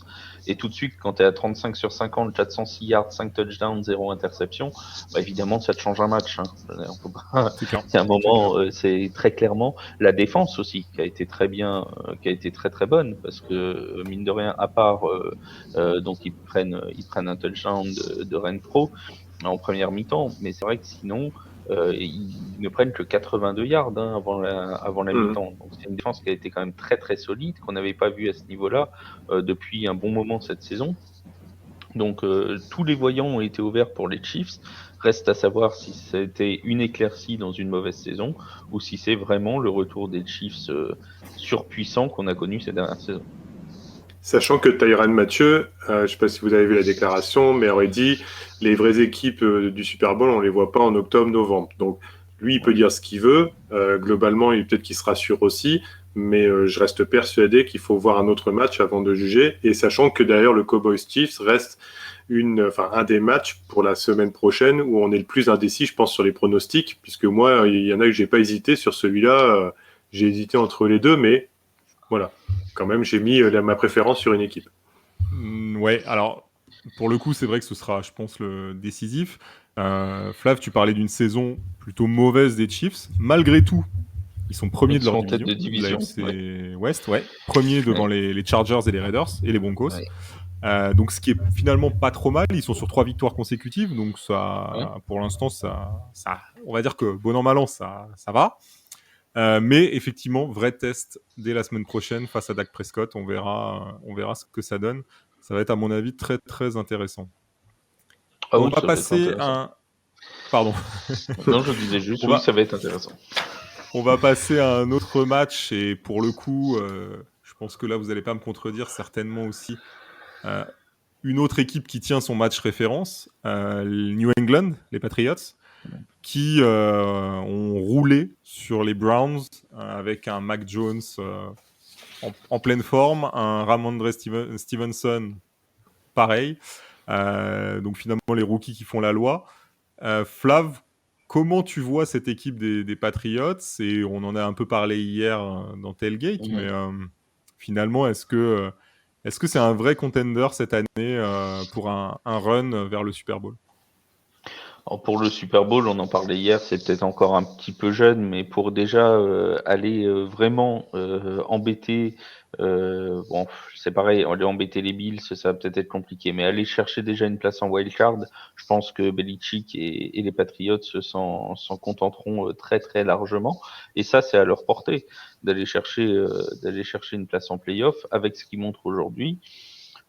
et tout de suite, quand tu es à 35 sur 50, 406 yards, 5 touchdowns, 0 interception, bah évidemment, ça te change un match. Hein. On peut pas... C'est clair. C'est un moment, c'est très clairement la défense aussi qui a été très bien, qui a été très très bonne, parce que mine de rien, à part donc ils prennent un touchdown de Renfro en première mi-temps, mais c'est vrai que sinon ils ne prennent que 82 yards avant la mi-temps. Donc c'est une défense qui a été quand même très très solide, qu'on n'avait pas vu à ce niveau-là depuis un bon moment cette saison. Donc tous les voyants ont été ouverts pour les Chiefs. Reste à savoir si c'était une éclaircie dans une mauvaise saison, ou si c'est vraiment le retour des Chiefs surpuissants qu'on a connu ces dernières saisons. Sachant que Tyrann Mathieu, je ne sais pas si vous avez vu la déclaration, mais aurait dit les vraies équipes du Super Bowl, on les voit pas en octobre-novembre. Donc lui, il peut dire ce qu'il veut. Globalement, peut-être qu'il se rassure aussi, mais je reste persuadé qu'il faut voir un autre match avant de juger. Et sachant que d'ailleurs le Cowboys Chiefs reste un des matchs pour la semaine prochaine où on est le plus indécis, je pense, sur les pronostics, puisque moi, il y en a que j'ai pas hésité sur celui-là. J'ai hésité entre les deux, mais voilà. Quand même, j'ai mis ma préférence sur une équipe. Ouais, alors, pour le coup, c'est vrai que ce sera, je pense, le décisif. Flav, tu parlais d'une saison plutôt mauvaise des Chiefs. Malgré tout, ils sont premiers Ils de leur sont en tête de division, division. de l'AFC West, ouais. Premiers devant les Chargers et les Raiders et les Broncos. Ouais. Donc, ce qui est finalement pas trop mal. Ils sont sur 3 victoires consécutives, donc ça, Ouais. pour l'instant, ça, on va dire que bon an mal an, ça va. Mais effectivement, vrai test dès la semaine prochaine face à Dak Prescott. On verra ce que ça donne. Ça va être, à mon avis, très, très intéressant. Ah On oui, va ça va être passer intéressant. Pardon. Non, je disais juste, oui, ça va être intéressant. On va passer à un autre match. Et pour le coup, je pense que là, vous n'allez pas me contredire, certainement aussi. Une autre équipe qui tient son match référence, New England, les Patriots, qui ont roulé sur les Browns avec un Mac Jones en pleine forme, un Ramondre Stevenson pareil. Donc finalement, les rookies qui font la loi. Flav, comment tu vois cette équipe des Patriots? Et on en a un peu parlé hier dans Tailgate, mais finalement, est-ce que c'est un vrai contender cette année pour un run vers le Super Bowl? Alors pour le Super Bowl, on en parlait hier, c'est peut-être encore un petit peu jeune, mais pour déjà aller vraiment embêter, bon, c'est pareil, aller embêter les Bills, ça va peut-être être compliqué, mais aller chercher déjà une place en wildcard, je pense que Belichick et les Patriots s'en contenteront très très largement, et ça c'est à leur portée d'aller chercher une place en playoff avec ce qu'ils montrent aujourd'hui.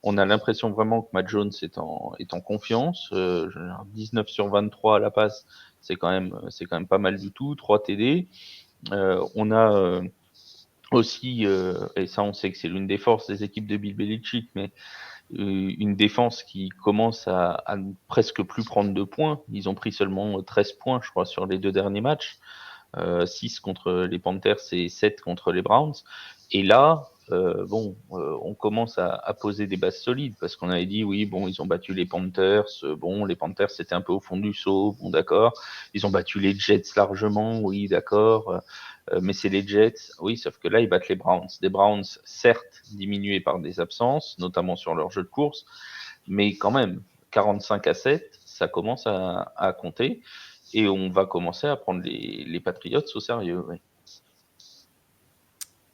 On a l'impression vraiment que Matt Jones est en confiance. 19 sur 23 à la passe, c'est quand même pas mal du tout. 3 TD. On a aussi, et ça on sait que c'est l'une des forces des équipes de Bill Belichick, mais une défense qui commence à presque plus prendre de points. Ils ont pris seulement 13 points, je crois, sur les 2 derniers matchs. 6 contre les Panthers et 7 contre les Browns. Et là, on commence à poser des bases solides, parce qu'on avait dit, oui, bon, ils ont battu les Panthers. Bon, les Panthers, c'était un peu au fond du seau. Bon, d'accord. Ils ont battu les Jets largement. Oui, d'accord. Mais c'est les Jets. Oui, sauf que là, ils battent les Browns. Des Browns, certes, diminués par des absences, notamment sur leur jeu de course, mais quand même, 45-7, ça commence à compter. Et on va commencer à prendre les Patriots au sérieux. Ouais.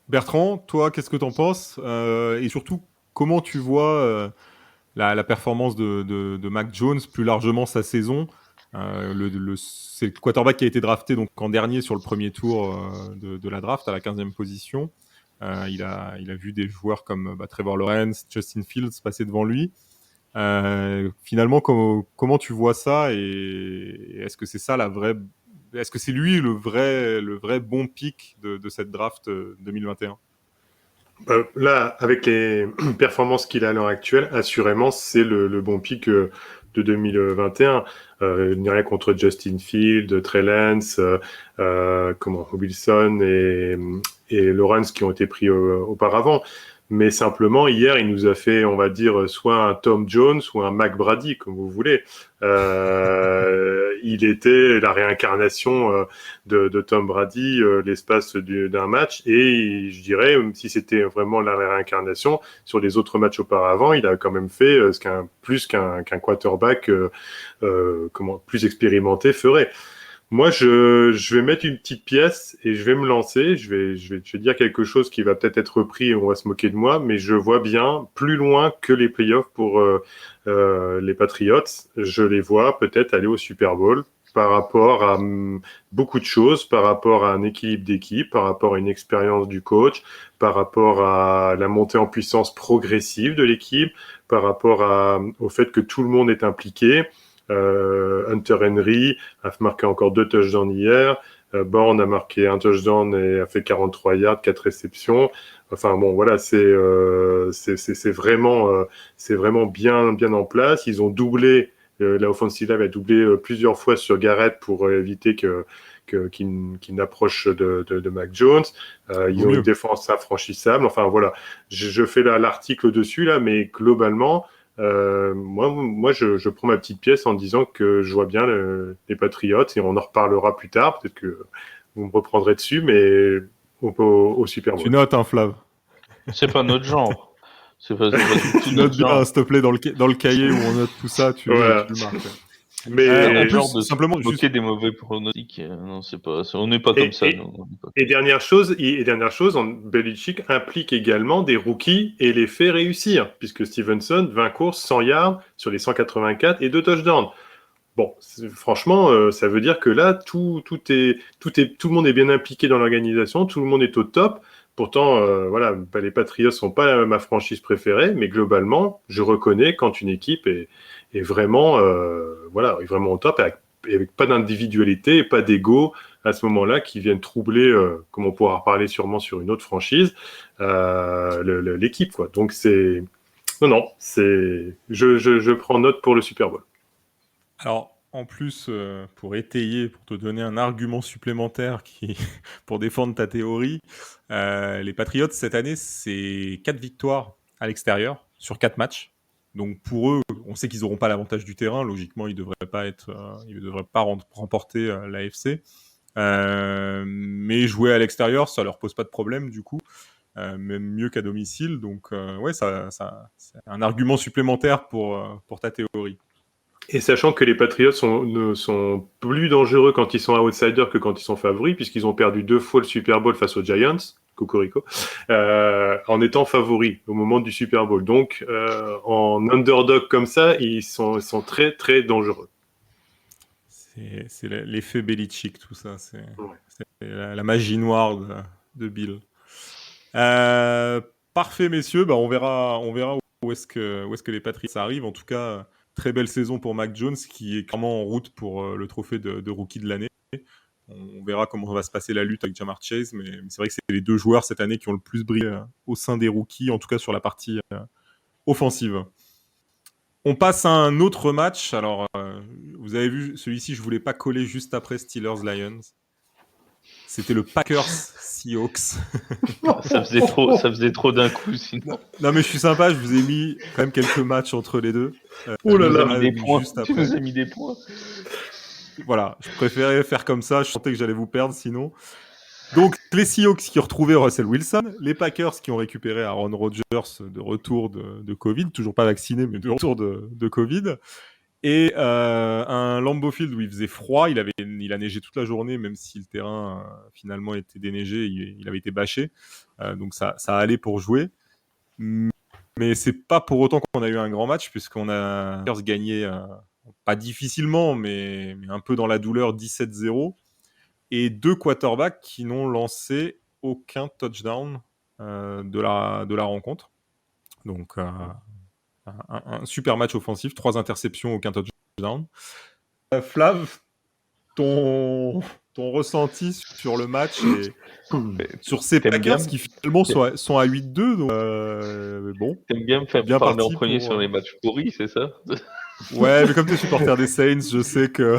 Bertrand, toi, qu'est-ce que t'en penses? Et surtout, comment tu vois la performance de Mac Jones, plus largement sa saison? C'est le quarterback qui a été drafté donc en dernier sur le premier tour de la draft, à la 15e position. Il a vu des joueurs comme Trevor Lawrence, Justin Fields passer devant lui. Finalement, comment tu vois ça et est-ce que c'est ça est-ce que c'est lui le vrai bon pick de cette draft 2021? Là, avec les performances qu'il a à l'heure actuelle, assurément, c'est le bon pick de 2021. Il n'y a rien contre Justin Field, Trey Lance, Wilson et Lawrence qui ont été pris auparavant. Mais simplement, hier, il nous a fait, on va dire, soit un Tom Jones ou un Mac Brady, comme vous voulez. Il était la réincarnation de Tom Brady l'espace d'un match. Et je dirais, si c'était vraiment la réincarnation, sur les autres matchs auparavant, il a quand même fait plus qu'un quarterback plus expérimenté ferait. Moi, je vais mettre une petite pièce et je vais me lancer. Je vais dire quelque chose qui va peut-être être repris et on va se moquer de moi, mais je vois bien plus loin que les playoffs pour les Patriots. Je les vois peut-être aller au Super Bowl par rapport à beaucoup de choses, par rapport à un équilibre d'équipe, par rapport à une expérience du coach, par rapport à la montée en puissance progressive de l'équipe, par rapport au fait que tout le monde est impliqué. Hunter Henry a marqué encore 2 touchdowns hier. Bourne a marqué un touchdown et a fait 43 yards, 4 réceptions. Enfin bon, voilà, c'est vraiment bien en place. Ils ont doublé, la offensive line a doublé plusieurs fois sur Garrett pour éviter qu'il n'approche de Mac Jones. Ils ont une défense infranchissable. Enfin voilà, je fais l'article dessus là, mais globalement, moi je prends ma petite pièce en disant que je vois bien les Patriots et on en reparlera plus tard. Peut-être que vous me reprendrez dessus, mais au Super Bowl. Tu notes, hein, Flav? C'est pas notre genre. C'est pas tu notes bien, s'il te plaît, dans le cahier où on note tout ça, tu le marques. Mais en plus, simplement, moquer des mauvais pronostics, non, c'est pas, on n'est pas comme ça. Et dernière chose, Belichick implique également des rookies et les fait réussir, puisque Stevenson, 20 courses, 100 yards sur les 184 et 2 touchdowns. Bon, franchement, ça veut dire que là, tout le monde est bien impliqué dans l'organisation, tout le monde est au top. Pourtant, voilà, les Patriots sont pas ma franchise préférée, mais globalement, je reconnais quand une équipe est vraiment, est vraiment au top, avec pas d'individualité et pas d'ego à ce moment-là qui viennent troubler, comme on pourra reparler sûrement sur une autre franchise, l'équipe, quoi. Donc je prends note pour le Super Bowl. Alors, en plus, pour te donner un argument supplémentaire pour défendre ta théorie, les Patriots, cette année, c'est 4 victoires à l'extérieur sur 4 matchs. Donc pour eux, on sait qu'ils n'auront pas l'avantage du terrain. Logiquement, ils ne devraient pas remporter l'AFC. Mais jouer à l'extérieur, ça leur pose pas de problème du coup. Même mieux qu'à domicile. Donc ça c'est un argument supplémentaire pour ta théorie. Et sachant que les Patriots sont plus dangereux quand ils sont outsiders que quand ils sont favoris, puisqu'ils ont perdu 2 fois le Super Bowl face aux Giants, Cocorico, en étant favoris au moment du Super Bowl. Donc, en underdog comme ça, ils sont très, très dangereux. C'est l'effet Belichick, tout ça. C'est la magie noire de Bill. Parfait, messieurs. On verra où est-ce que les Patriots arrivent. En tout cas, très belle saison pour Mac Jones, qui est clairement en route pour le trophée de rookie de l'année. On verra comment va se passer la lutte avec Ja'Marr Chase, mais c'est vrai que c'est les 2 joueurs cette année qui ont le plus brillé au sein des rookies, en tout cas sur la partie offensive. On passe à un autre match. Alors, vous avez vu, celui-ci, je voulais pas coller juste après Steelers-Lions. C'était le Packers-Seahawks. ça faisait trop d'un coup, sinon. Non, mais je suis sympa, je vous ai mis quand même quelques matchs entre les deux. Oh là là, tu nous as mis des points. Voilà, je préférais faire comme ça, je sentais que j'allais vous perdre sinon. Donc, les Seahawks qui ont retrouvé Russell Wilson, les Packers qui ont récupéré Aaron Rodgers de retour de Covid, toujours pas vacciné, mais de retour de Covid. Et un Lambeau Field où il faisait froid, il a neigé toute la journée, même si le terrain finalement était déneigé, il avait été bâché. Donc ça allait pour jouer. Mais c'est pas pour autant qu'on a eu un grand match, puisqu'on a gagné, pas difficilement, mais un peu dans la douleur, 17-0. Et 2 quarterbacks qui n'ont lancé aucun touchdown de la rencontre. Donc un super match offensif, 3 interceptions, aucun touchdown. Flav, ton ressenti sur le match et sur ces T'aimes bien Packers qui finalement sont à 8-2, donc bon, T'aimes bien me faire bien parler en parti premier pour... sur les matchs pourris, c'est ça? Ouais, mais comme t'es supporter des Saints, je sais que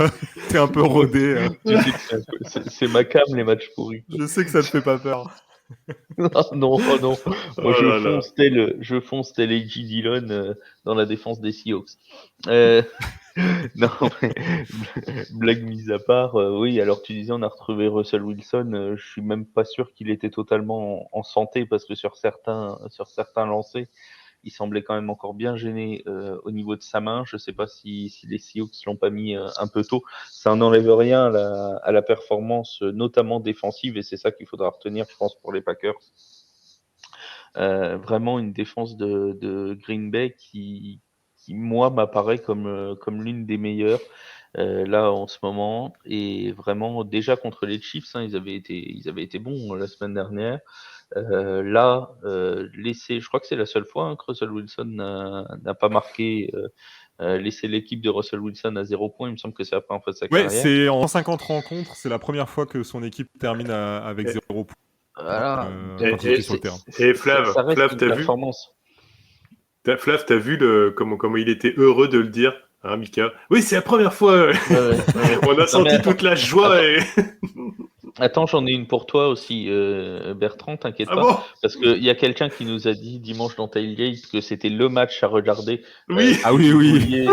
t'es un peu rodé. Tu sais que c'est ma came, les matchs pourris. Je sais que ça te fait pas peur. Ah non, oh non. Moi, Oh là là. je fonce tel A.J. Dillon dans la défense des Seahawks. Euh, non, mais blague mise à part, oui, alors tu disais on a retrouvé Russell Wilson, je suis même pas sûr qu'il était totalement en santé parce que sur certains lancers, il semblait quand même encore bien gêné au niveau de sa main. Je sais pas si les Seahawks l'ont pas mis un peu tôt. Ça n'enlève rien à la performance, notamment défensive, et c'est ça qu'il faudra retenir, je pense, pour les Packers. Vraiment une défense de Green Bay qui moi m'apparaît comme l'une des meilleures là en ce moment, et vraiment déjà contre les Chiefs, hein, ils avaient été bons la semaine dernière. Là, je crois que c'est la seule fois que Russell Wilson n'a pas marqué, laisser l'équipe de Russell Wilson à 0 points. Il me semble que c'est la première fois de sa Ouais, carrière. c'est en 50 rencontres, c'est la première fois que son équipe termine avec Et- 0 points Voilà. quand il était sur le terrain. Et Flav, ça reste une t'as vu performance. Flav, t'as vu comment il était heureux de le dire, hein, Mika? Oui, c'est la première fois. Ouais. On a Non, mais senti attends, toute la joie. attends, j'en ai une pour toi aussi, Bertrand, t'inquiète Ah pas, bon? parce qu'il y a quelqu'un qui nous a dit dimanche dans Tailgate que c'était le match à regarder. Oui. Ah oui, oui.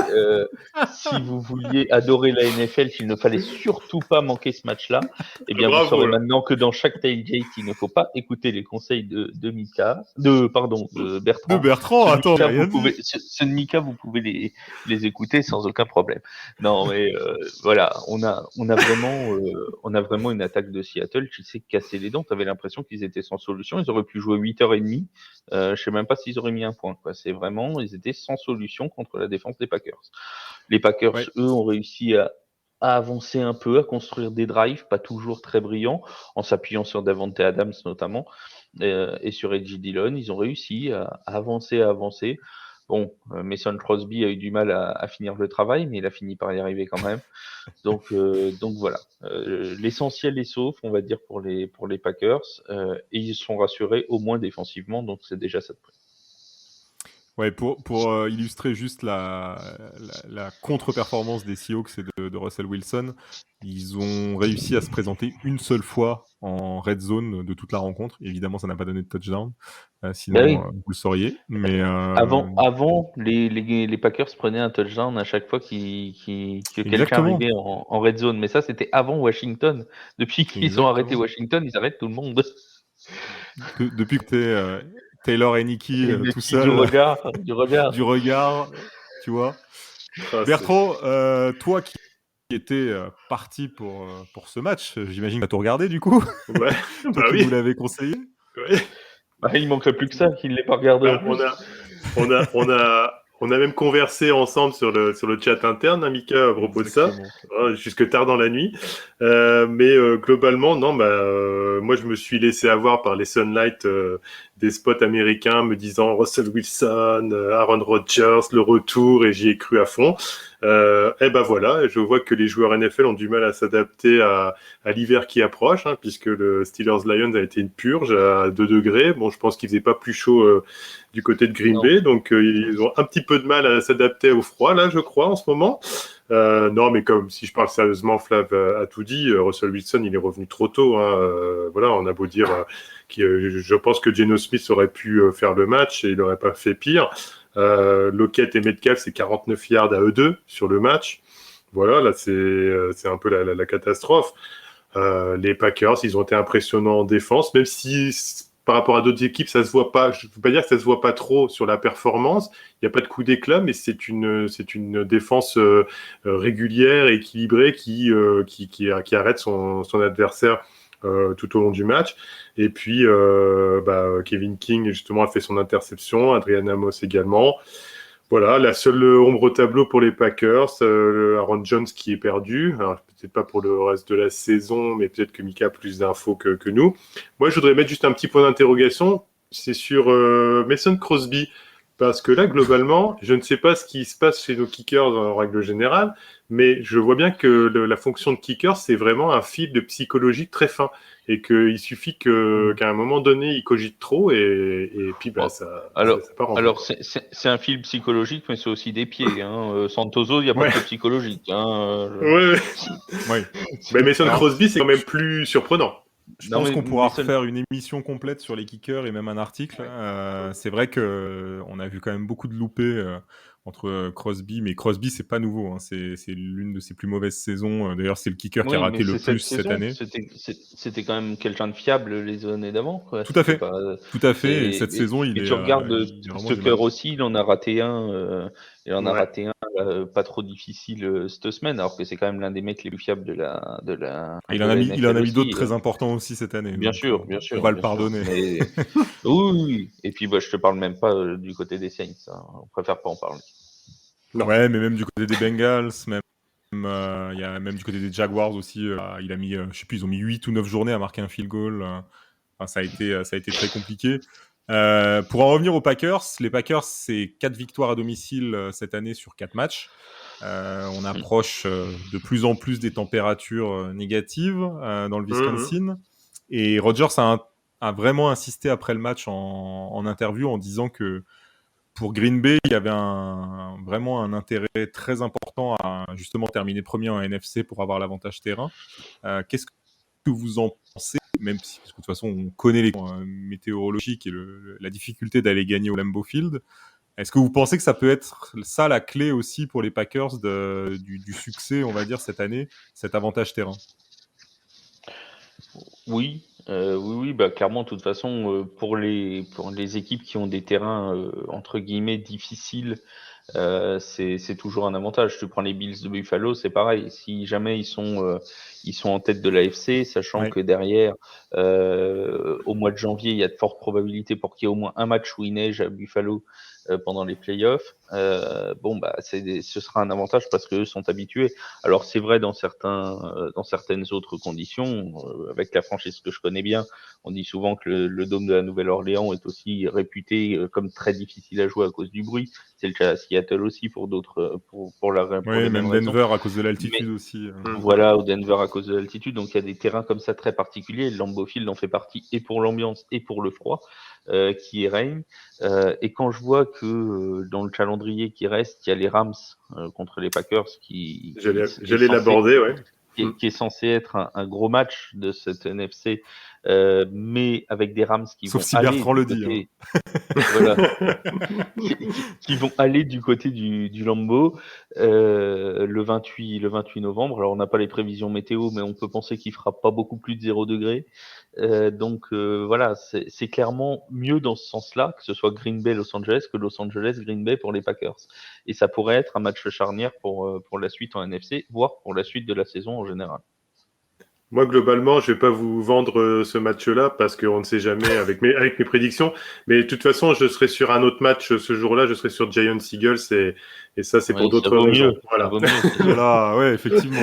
Si vous vouliez adorer la NFL, qu'il ne fallait surtout pas manquer ce match-là, eh bien, vous Bravo, saurez là. maintenant que dans chaque Tailgate, il ne faut pas écouter les conseils de De Bertrand. Bertrand, attends, j'ai rien dit. Ceux de Mika, vous pouvez les écouter sans aucun problème. Non, mais voilà, on a vraiment une attaque de Seattle qui s'est cassé les dents. T'avais l'impression qu'ils étaient sans solution. Ils auraient pu jouer 8h30. Je sais même pas s'ils auraient mis un point, quoi. C'est vraiment, ils étaient sans solution contre la défense des Packers. Les Packers, Ouais. eux, ont réussi à avancer un peu, à construire des drives, pas toujours très brillants, en s'appuyant sur Davante Adams notamment, et sur A.J. Dillon. Ils ont réussi à avancer. Bon, Mason Crosby a eu du mal à finir le travail, mais il a fini par y arriver quand même. Donc voilà. L'essentiel est sauf, on va dire, pour les Packers, et ils sont rassurés au moins défensivement, donc c'est déjà ça de prix. Ouais, pour illustrer juste la contre-performance des Seahawks et de Russell Wilson, ils ont réussi à se présenter une seule fois en red zone de toute la rencontre. Évidemment, ça n'a pas donné de touchdown, sinon oui. vous le sauriez. Mais Avant, les Packers prenaient un touchdown à chaque fois que quelqu'un Exactement. arrivait en red zone, mais ça c'était avant Washington. Depuis qu'ils ont arrêté Washington, ils arrêtent tout le monde. Depuis que t'es Taylor et Nicky tout seul, du regard, tu vois. Ah, Bertrand, toi qui étais parti pour ce match, j'imagine que tu as tout regardé du coup. Ouais, Toi bah qui oui. nous l'avais conseillé. Ouais. Bah, il manquerait plus que ça, qu'il ne l'ait pas regardé. Bah, on a même conversé ensemble sur le chat interne, hein, Mika, à propos de ça, jusque tard dans la nuit. Mais globalement, non, moi je me suis laissé avoir par les sunlight des spots américains me disant Russell Wilson, Aaron Rodgers, le retour, et j'y ai cru à fond. Et ben voilà, je vois que les joueurs NFL ont du mal à s'adapter à l'hiver qui approche, hein, puisque le Steelers-Lions a été une purge à 2 degrés. Bon, je pense qu'il faisait pas plus chaud du côté de Green Bay, donc ils ont un petit peu de mal à s'adapter au froid, là, je crois, en ce moment. Non, mais comme si je parle sérieusement, Flav a tout dit. Russell Wilson, il est revenu trop tôt. Hein, voilà, on a beau dire je pense que Geno Smith aurait pu faire le match et il n'aurait pas fait pire. Lockett et Metcalf, c'est 49 yards à eux deux sur le match. Voilà, là, c'est un peu la catastrophe. Les Packers, ils ont été impressionnants en défense, même si par rapport à d'autres équipes, ça se voit pas. Je ne veux pas dire que ça se voit pas trop sur la performance. Il n'y a pas de coup d'éclat, mais c'est une défense régulière et équilibrée qui arrête son adversaire tout au long du match. Et puis Kevin King justement a fait son interception, Adrian Amos également. Voilà, la seule ombre au tableau pour les Packers, Aaron Jones qui est perdu. Alors, peut-être pas pour le reste de la saison, mais peut-être que Mika a plus d'infos que nous. Moi, je voudrais mettre juste un petit point d'interrogation. C'est sur Mason Crosby, Parce que là, globalement, je ne sais pas ce qui se passe chez nos kickers en règle générale, mais je vois bien que la fonction de kicker, c'est vraiment un fil de psychologie très fin. Et qu'il suffit qu'à un moment donné, ils cogitent trop et puis Bon, ça alors, part en alors vrille, c'est un fil psychologique, mais c'est aussi des pieds. Santoso, il n'y a pas Ouais. que psychologique. Ouais. Ouais. Mais Mason Alors, Crosby, c'est quand même plus surprenant. Je Non, pense mais qu'on pourra Mason, refaire une émission complète sur les kickers et même un article. ouais. C'est vrai que on a vu quand même beaucoup de loupés entre Crosby, mais Crosby c'est pas nouveau. Hein. C'est l'une de ses plus mauvaises saisons. D'ailleurs, c'est le kicker qui a Oui, mais raté le c'est plus cette cette saison. année. C'était quand même quelqu'un de fiable les années d'avant, quoi. Tout à C'était fait, pas. tout à fait. Et C'est. cette saison, Et tu regardes il a vraiment du Tucker mal. aussi, il en a raté un. Il en a Ouais. raté un pas trop difficile cette semaine, alors que c'est quand même l'un des mecs les plus fiables Ah, de la il en NFL a mis d'autres aussi. très importants aussi cette année. Bien Donc, sûr, bien on sûr, va le bien sûr. pardonner. Mais oui, oui, oui. Et puis, bah, je te parle même pas du côté des Saints. Hein. On préfère pas en parler. Non. Ouais, mais même du côté des Bengals, même il y a même du côté des Jaguars aussi. Il a mis, je sais plus, ils ont mis 8 ou 9 journées à marquer un field goal. Enfin, ça a été très compliqué. Pour en revenir aux Packers, les Packers, c'est 4 victoires à domicile cette année sur 4 matchs. On approche de plus en plus des températures négatives dans le Mhm. Wisconsin. Et Rodgers a vraiment insisté après le match en interview en disant que pour Green Bay, il y avait vraiment un intérêt très important à justement terminer premier en NFC pour avoir l'avantage terrain. Qu'est-ce que vous en pensez, même si, parce que de toute façon, on connaît les météorologiques et la difficulté d'aller gagner au Lambeau Field. Est-ce que vous pensez que ça peut être ça la clé aussi pour les Packers du succès, on va dire, cette année, cet avantage terrain? Oui, oui, oui, bah, clairement, de toute façon, pour les équipes qui ont des terrains, entre guillemets «difficiles», c'est toujours un avantage. Tu prends les Bills de Buffalo, c'est pareil. Si jamais ils sont en tête de l'AFC, sachant Ouais. que derrière, au mois de janvier, il y a de fortes probabilités pour qu'il y ait au moins un match où il neige à Buffalo pendant les playoffs. Bon, bah, ce sera un avantage parce qu'eux sont habitués. Alors c'est vrai dans certaines autres conditions. Avec la franchise que je connais bien, on dit souvent que le dôme de la Nouvelle-Orléans est aussi réputé comme très difficile à jouer à cause du bruit. C'est le cas à Seattle aussi pour d'autres, pour Oui, les mêmes même raisons. Denver à cause de Mais l'altitude aussi. Mhm. voilà, au Denver à cause de l'altitude, donc il y a des terrains comme ça très particuliers. Le Lambeau Field en fait partie et pour l'ambiance et pour le froid qui y règne. Et quand je vois que dans le calendrier qui reste, il y a les Rams contre les Packers J'allais l'aborder, ouais. qui est censé être un gros match de cette NFC, mais avec des Rams qui Sauf vont si aller Bertrand du le dit. Hein. côté, voilà, qui vont aller du côté du Lambeau le 28 novembre. Alors, on n'a pas les prévisions météo, mais on peut penser qu'il fera pas beaucoup plus de 0 degré. Voilà, c'est clairement mieux dans ce sens-là, que ce soit Green Bay, Los Angeles, que Los Angeles, Green Bay pour les Packers. Et ça pourrait être un match charnière pour la suite en NFC, voire pour la suite de la saison en général. Moi, globalement, je vais pas vous vendre ce match-là parce qu'on ne sait jamais avec mes prédictions. Mais de toute façon, je serai sur un autre match ce jour-là. Je serai sur Giants Eagles et ça, c'est pour Oui, ça d'autres vaut raisons. mieux, ça Voilà. vaut mieux, c'est sûr. Voilà, ouais, effectivement.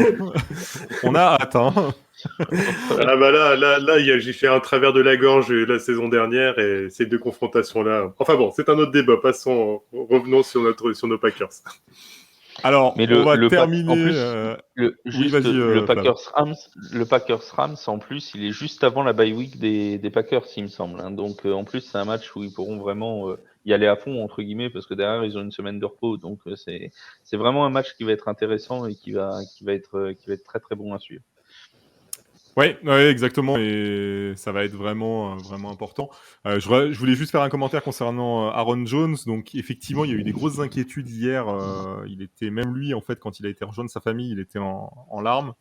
On a hâte. Hein. Ah bah j'ai fait un travers de la gorge la saison dernière et ces deux confrontations-là. Enfin bon, c'est un autre débat. Passons, revenons sur nos Packers. Alors, Mais on va En terminer. plus, Oui, juste vas-y, Flav. Le Packers Rams, en plus, il est juste avant la bye week des Packers, il me semble. Hein. Donc, en plus, c'est un match où ils pourront vraiment y aller à fond, entre guillemets, parce que derrière, ils ont une semaine de repos. Donc, c'est vraiment un match qui va être intéressant et qui va être très, très bon à suivre. Ouais, ouais, exactement. Et ça va être vraiment, vraiment important. Je voulais juste faire un commentaire concernant Aaron Jones. Donc, effectivement, il y a eu des grosses inquiétudes hier. Il était, même lui, en fait, quand il a été rejoint de sa famille, il était en larmes.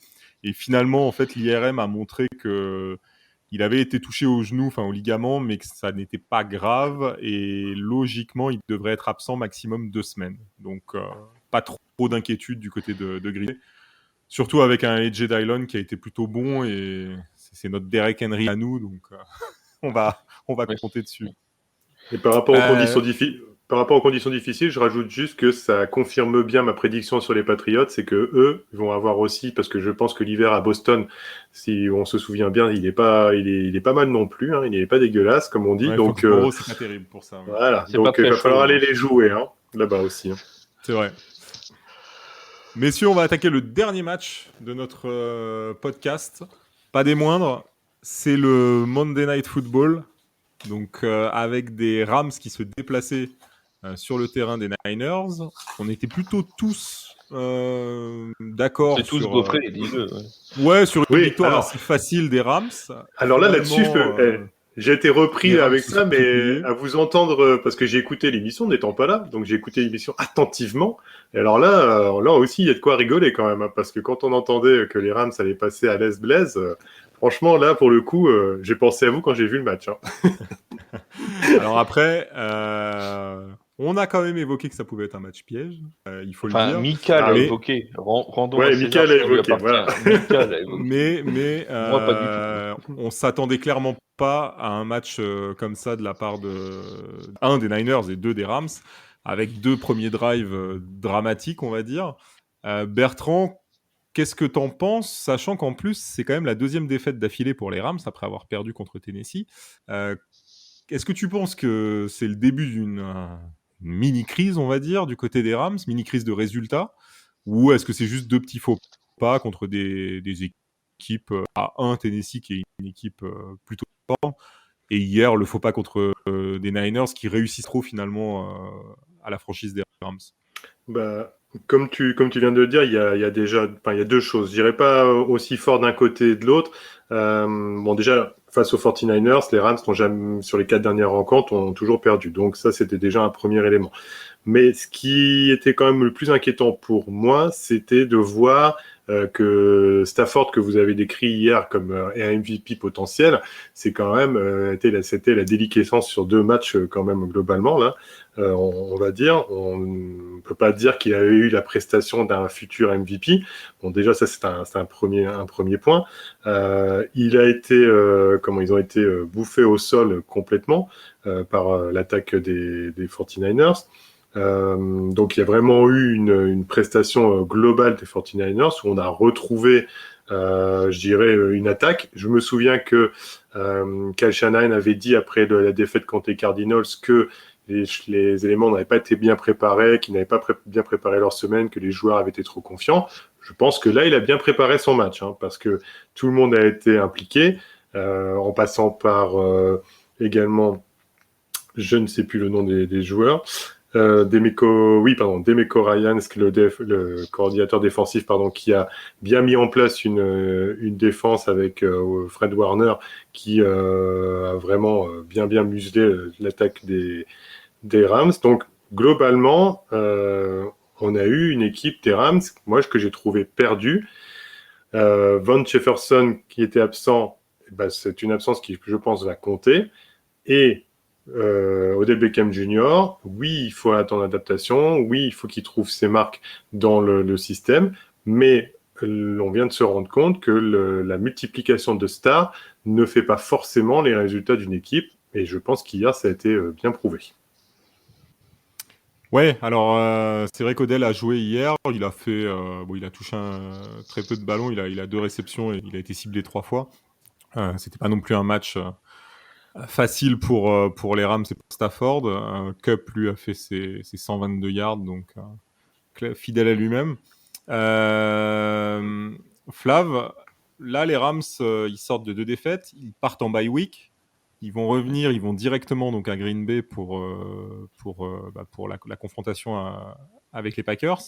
Et finalement, en fait, l'IRM a montré que il avait été touché au genou, enfin au ligament, mais que ça n'était pas grave. Et logiquement, il devrait être absent maximum 2 semaines. Donc, pas trop d'inquiétude du côté de Green Bay. Surtout avec un AJ Dillon qui a été plutôt bon et c'est notre Derek Henry à nous, donc on va Oui. compter dessus. Et par rapport aux conditions Euh, difficiles. par rapport aux conditions difficiles, je rajoute juste que ça confirme bien ma prédiction sur les Patriots, c'est que eux vont avoir aussi, parce que je pense que l'hiver à Boston, si on se souvient bien, il est pas mal non plus, hein, il n'est pas dégueulasse comme on dit. Ouais, donc Foxborough, c'est pas terrible pour ça. Ouais. voilà, C'est pas donc il très va chaud, falloir aller hein. les jouer là-bas aussi. C'est vrai. Messieurs, on va attaquer le dernier match de notre podcast. Pas des moindres, c'est le Monday Night Football. Donc, avec des Rams qui se déplaçaient sur le terrain des Niners. On était plutôt tous d'accord C'est tous sur, gaufrés, dis-le. sur une victoire assez facile des Rams. Alors là-dessus, j'ai été repris les Rams avec se ça, sont mais pliés. à vous entendre, parce que j'ai écouté l'émission n'étant pas là, donc j'ai écouté l'émission attentivement. Et alors là aussi, il y a de quoi rigoler quand même, hein, parce que quand on entendait que les Rams allaient passer à l'Est Blaise, franchement, là, pour le coup, j'ai pensé à vous quand j'ai vu le match. Hein. Alors après, on a quand même évoqué que ça pouvait être un match piège, il faut le dire. Mika l'a mais- évoqué. Rendons Ouais, à César Mika l'a ce qui lui évoqué, appartient. voilà. Mika l'a évoqué. Mais Moi, pas du tout. on s'attendait clairement pas à un match comme ça de la part un des Niners et deux des Rams, avec deux premiers drives dramatiques, on va dire. Bertrand, qu'est-ce que t'en penses, sachant qu'en plus, c'est quand même la deuxième défaite d'affilée pour les Rams, après avoir perdu contre Tennessee. Est-ce que tu penses que c'est le début d'une mini-crise, on va dire, du côté des Rams, mini-crise de résultats, ou est-ce que c'est juste deux petits faux pas contre des équipes à Tennessee qui est une équipe plutôt forte, et hier le faux pas contre des Niners qui réussissent trop finalement à la franchise des Rams. Bah, comme tu viens de le dire, il y a déjà, il y a deux choses. Je dirais pas aussi fort d'un côté et de l'autre. Bon, déjà, face aux 49ers, les Rams n'ont jamais, sur les 4 dernières rencontres, ont toujours perdu. Donc ça, c'était déjà un premier élément. Mais ce qui était quand même le plus inquiétant pour moi, c'était de voir que Stafford, que vous avez décrit hier comme un MVP potentiel, c'est quand même c'était la déliquescence sur 2 matchs quand même globalement là. On va dire, on ne peut pas dire qu'il avait eu la prestation d'un futur MVP. Bon, déjà ça c'est un premier point. Il a été ils ont été bouffés au sol complètement par l'attaque des 49ers. Donc il y a vraiment eu une prestation globale des 49ers où on a retrouvé, je dirais, une attaque. Je me souviens que Kyle Shanahan avait dit après la défaite contre les Cardinals que les éléments n'avaient pas été bien préparés, qu'ils n'avaient pas bien préparé leur semaine, que les joueurs avaient été trop confiants. Je pense que là, il a bien préparé son match, hein, parce que tout le monde a été impliqué, en passant par également, je ne sais plus le nom des joueurs, Demeco Ryans, le coordinateur défensif, qui a bien mis en place une défense avec Fred Warner qui a vraiment bien muselé l'attaque des Rams. Donc globalement, on a eu une équipe des Rams, moi que j'ai trouvé perdue. Von Jefferson qui était absent, c'est une absence qui, je pense, va compter. Et Odell Beckham Jr., oui, il faut attendre l'adaptation, oui, il faut qu'il trouve ses marques dans le système, mais on vient de se rendre compte que la multiplication de stars ne fait pas forcément les résultats d'une équipe, et je pense qu'hier, ça a été bien prouvé. Ouais, alors c'est vrai qu'Odell a joué hier, il a fait, il a touché très peu de ballons, il a 2 réceptions et il a été ciblé 3 fois. C'était pas non plus un match facile pour les Rams et pour Stafford. Kupp, lui, a fait ses 122 yards, donc fidèle à lui-même. Flav, là, les Rams, ils sortent de 2 défaites, ils partent en bye week. Ils vont revenir, ils vont directement donc à Green Bay pour la confrontation avec les Packers.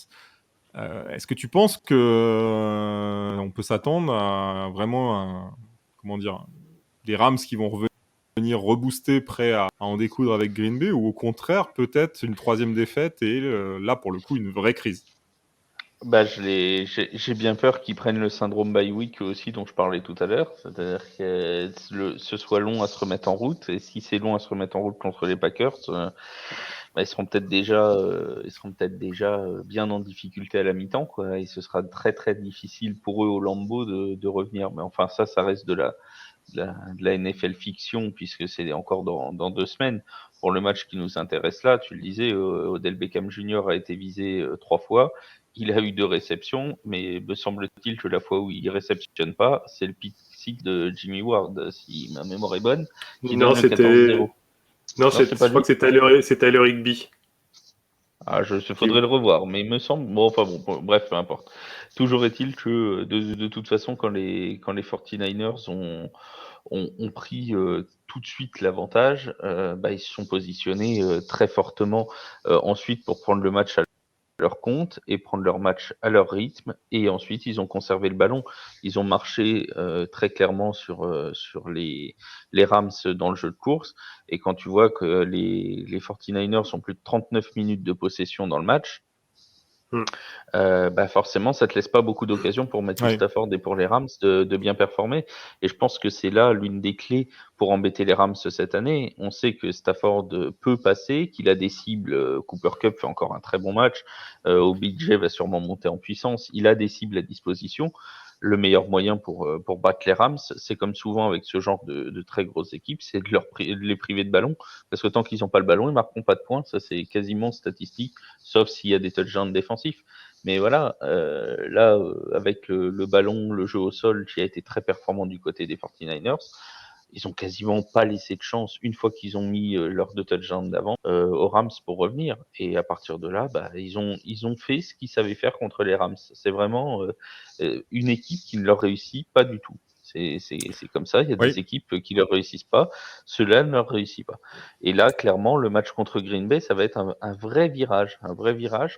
Est-ce que tu penses que on peut s'attendre à vraiment des Rams qui vont revenir rebooster, prêts à en découdre avec Green Bay, ou au contraire peut-être une 3e défaite et là pour le coup une vraie crise? J'ai bien peur qu'ils prennent le syndrome bye week aussi dont je parlais tout à l'heure, c'est-à-dire que ce soit long à se remettre en route, et si c'est long à se remettre en route contre les Packers, ils seront peut-être déjà bien en difficulté à la mi-temps, quoi, et ce sera très très difficile pour eux au Lambeau de revenir. Mais enfin ça reste de la NFL fiction, puisque c'est encore dans 2 semaines. Pour le match qui nous intéresse là, tu le disais, Odell Beckham Jr. a été visé 3 fois. Il a eu 2 réceptions, mais me semble-t-il que la fois où il réceptionne pas, c'est le pick six de Jimmy Ward, si ma mémoire est bonne, qui Non, donne le 14-0. Non, je crois que c'est Tyler Higbee. Ah, faudrait le revoir, mais il me semble. Bon, enfin bon, bref, peu importe. Toujours est-il que de toute façon, quand les 49ers ont pris tout de suite l'avantage, ils se sont positionnés très fortement ensuite pour prendre le match à leur compte et prendre leur match à leur rythme. Et ensuite, ils ont conservé le ballon. Ils ont marché très clairement sur les Rams dans le jeu de course. Et quand tu vois que les 49ers ont plus de 39 minutes de possession dans le match, forcément, ça te laisse pas beaucoup d'occasions pour Matthew Stafford et pour les Rams de bien performer. Et je pense que c'est là l'une des clés pour embêter les Rams cette année. On sait que Stafford peut passer, qu'il a des cibles. Cooper Kupp fait encore un très bon match. OBJ va sûrement monter en puissance. Il a des cibles à disposition. Le meilleur moyen pour battre les Rams, c'est comme souvent avec ce genre de très grosses équipes, c'est de les priver de ballon. Parce que tant qu'ils n'ont pas le ballon, ils marqueront pas de points. Ça, c'est quasiment statistique, sauf s'il y a des touchdowns défensifs. Mais voilà, avec le ballon, le jeu au sol qui a été très performant du côté des 49ers, ils ont quasiment pas laissé de chance une fois qu'ils ont mis leurs 2 touchdowns d'avant aux Rams pour revenir. Et à partir de là, ils ont fait ce qu'ils savaient faire contre les Rams. C'est vraiment une équipe qui ne leur réussit pas du tout. C'est comme ça, il y a des équipes qui ne leur réussissent pas, ceux-là ne leur réussissent pas. Et là, clairement, le match contre Green Bay, ça va être un vrai virage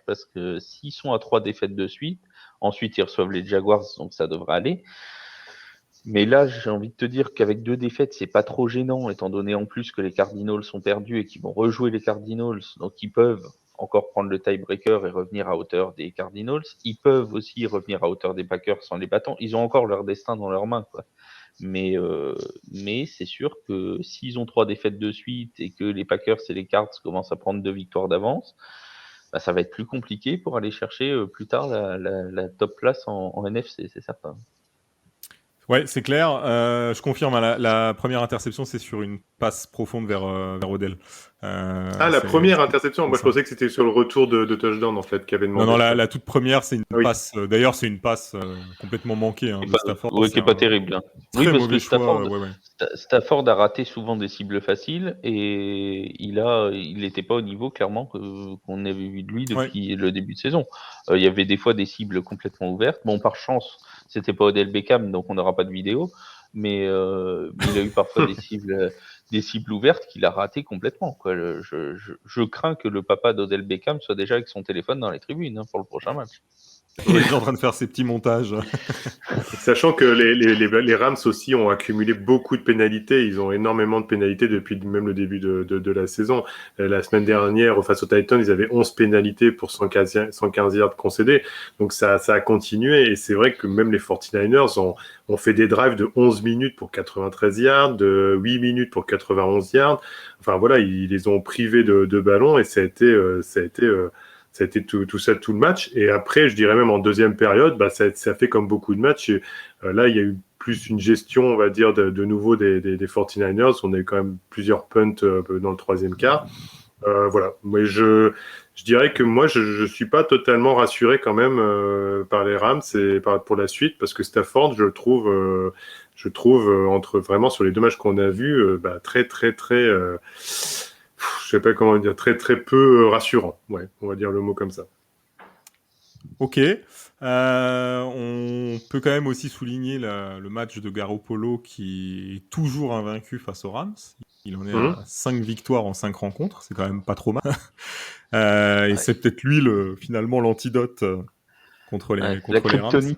parce que s'ils sont à 3 défaites de suite, ensuite ils reçoivent les Jaguars, donc ça devrait aller. Mais là, j'ai envie de te dire qu'avec 2 défaites, c'est pas trop gênant, étant donné en plus que les Cardinals sont perdus et qu'ils vont rejouer les Cardinals, donc ils peuvent encore prendre le tiebreaker et revenir à hauteur des Cardinals. Ils peuvent aussi revenir à hauteur des Packers sans les bâtons. Ils ont encore leur destin dans leurs mains, quoi. Mais c'est sûr que s'ils ont 3 défaites de suite et que les Packers et les Cards commencent à prendre 2 victoires d'avance, ça va être plus compliqué pour aller chercher plus tard la top place en NFC, c'est certain. Ouais, c'est clair. Je confirme, la première interception, c'est sur une passe profonde vers Odell. La première interception, moi je pensais que c'était sur le retour de touchdown en fait, qui avait demandé. Non, la toute première, c'est une passe. D'ailleurs, c'est une passe complètement manquée de Stafford. Oui, qui n'est pas terrible. Très parce mauvais que choix. Stafford a raté souvent des cibles faciles et il n'était pas au niveau clairement qu'on avait vu de lui depuis le début de saison. Il y avait des fois des cibles complètement ouvertes. Bon, par chance, c'était pas Odell Beckham, donc on n'aura pas de vidéo. Mais il a eu parfois des cibles ouvertes qu'il a ratées complètement, quoi. Je crains que le papa d'Odell Beckham soit déjà avec son téléphone dans les tribunes pour le prochain match. Il est en train de faire ses petits montages. Sachant que les Rams aussi ont accumulé beaucoup de pénalités. Ils ont énormément de pénalités depuis même le début de la saison. La semaine dernière, face aux Titans, ils avaient 11 pénalités pour 115 yards concédés. Donc ça a continué. Et c'est vrai que même les 49ers ont fait des drives de 11 minutes pour 93 yards, de 8 minutes pour 91 yards. Enfin voilà, ils les ont privés de ballon et ça a été tout ça, tout le match. Et après, je dirais même en deuxième période, ça fait comme beaucoup de matchs. Et, là, il y a eu plus une gestion, on va dire, de nouveau des 49ers. On a eu quand même plusieurs punts dans le troisième quart. Voilà. Mais je dirais que moi, je suis pas totalement rassuré quand même par les Rams et pour la suite, parce que Stafford, je trouve entre vraiment sur les 2 matchs qu'on a vus, très, très, très... je sais pas comment dire, très très peu rassurant. Ouais, on va dire le mot comme ça. Ok. On peut quand même aussi souligner le match de Garoppolo qui est toujours invaincu face aux Rams. Il en est à 5 victoires en 5 rencontres. C'est quand même pas trop mal. Et c'est peut-être lui finalement l'antidote contre les Rams.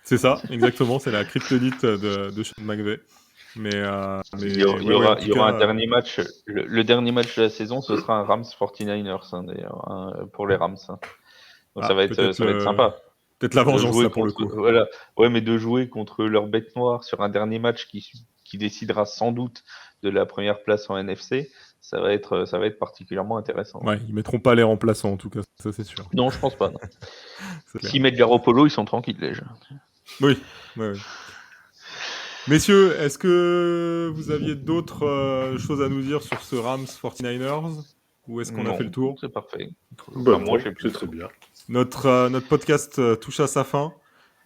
C'est ça, exactement. C'est la kryptonite de Sean McVay. Mais il y aura un dernier match. Le dernier match de la saison, ce sera un Rams 49ers d'ailleurs, pour les Rams. Donc ça va être sympa. Peut-être la vengeance là pour le coup. Voilà. Ouais, mais de jouer contre leur bête noire sur un dernier match qui décidera sans doute de la première place en NFC, ça va être particulièrement intéressant. Ouais, ils mettront pas les remplaçants en tout cas, ça c'est sûr. Non, je pense pas. S'ils mettent Garoppolo, ils sont tranquilles les gens. Oui. Messieurs, est-ce que vous aviez d'autres choses à nous dire sur ce Rams 49ers ou est-ce qu'on a fait le tour? C'est parfait. Moi, c'est très bien. Notre podcast touche à sa fin.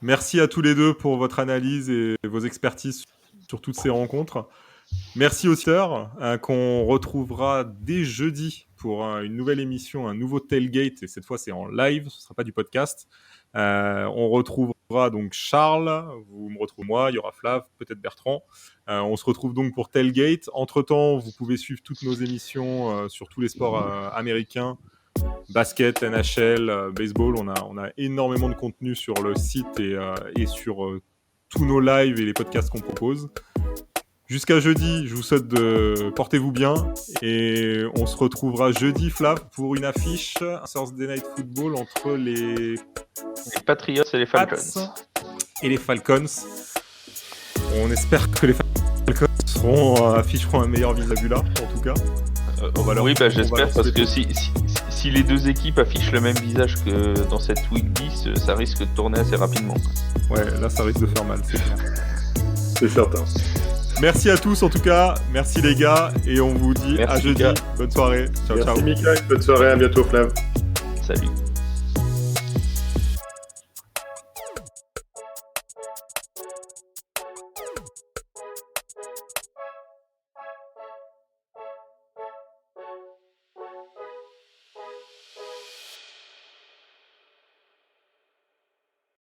Merci à tous les deux pour votre analyse et vos expertises sur toutes ces rencontres. Merci aux auditeurs qu'on retrouvera dès jeudi pour une nouvelle émission, un nouveau tailgate, et cette fois c'est en live, ce ne sera pas du podcast. On retrouvera donc Charles, vous me retrouvez moi, il y aura Flav, peut-être Bertrand. On se retrouve donc pour tailgate. Entre-temps, vous pouvez suivre toutes nos émissions sur tous les sports américains, basket, NHL, baseball. On a énormément de contenu sur le site et sur tous nos lives et les podcasts qu'on propose. Jusqu'à jeudi, je vous souhaite de portez-vous bien et on se retrouvera jeudi, Flav, pour une affiche, un Thursday Night Football entre les Patriots et les Falcons. Et les Falcons. On espère que les Falcons afficheront un meilleur vis-à-vis là, en tout cas. Oui, j'espère, parce que si les deux équipes affichent le même visage que dans cette Week 10, ça risque de tourner assez rapidement. Ouais, là ça risque de faire mal, c'est clair. C'est certain. Merci à tous en tout cas, merci les gars, et on vous dit à jeudi. Bonne soirée, ciao. Merci Mika, bonne soirée, à bientôt Flav. Salut.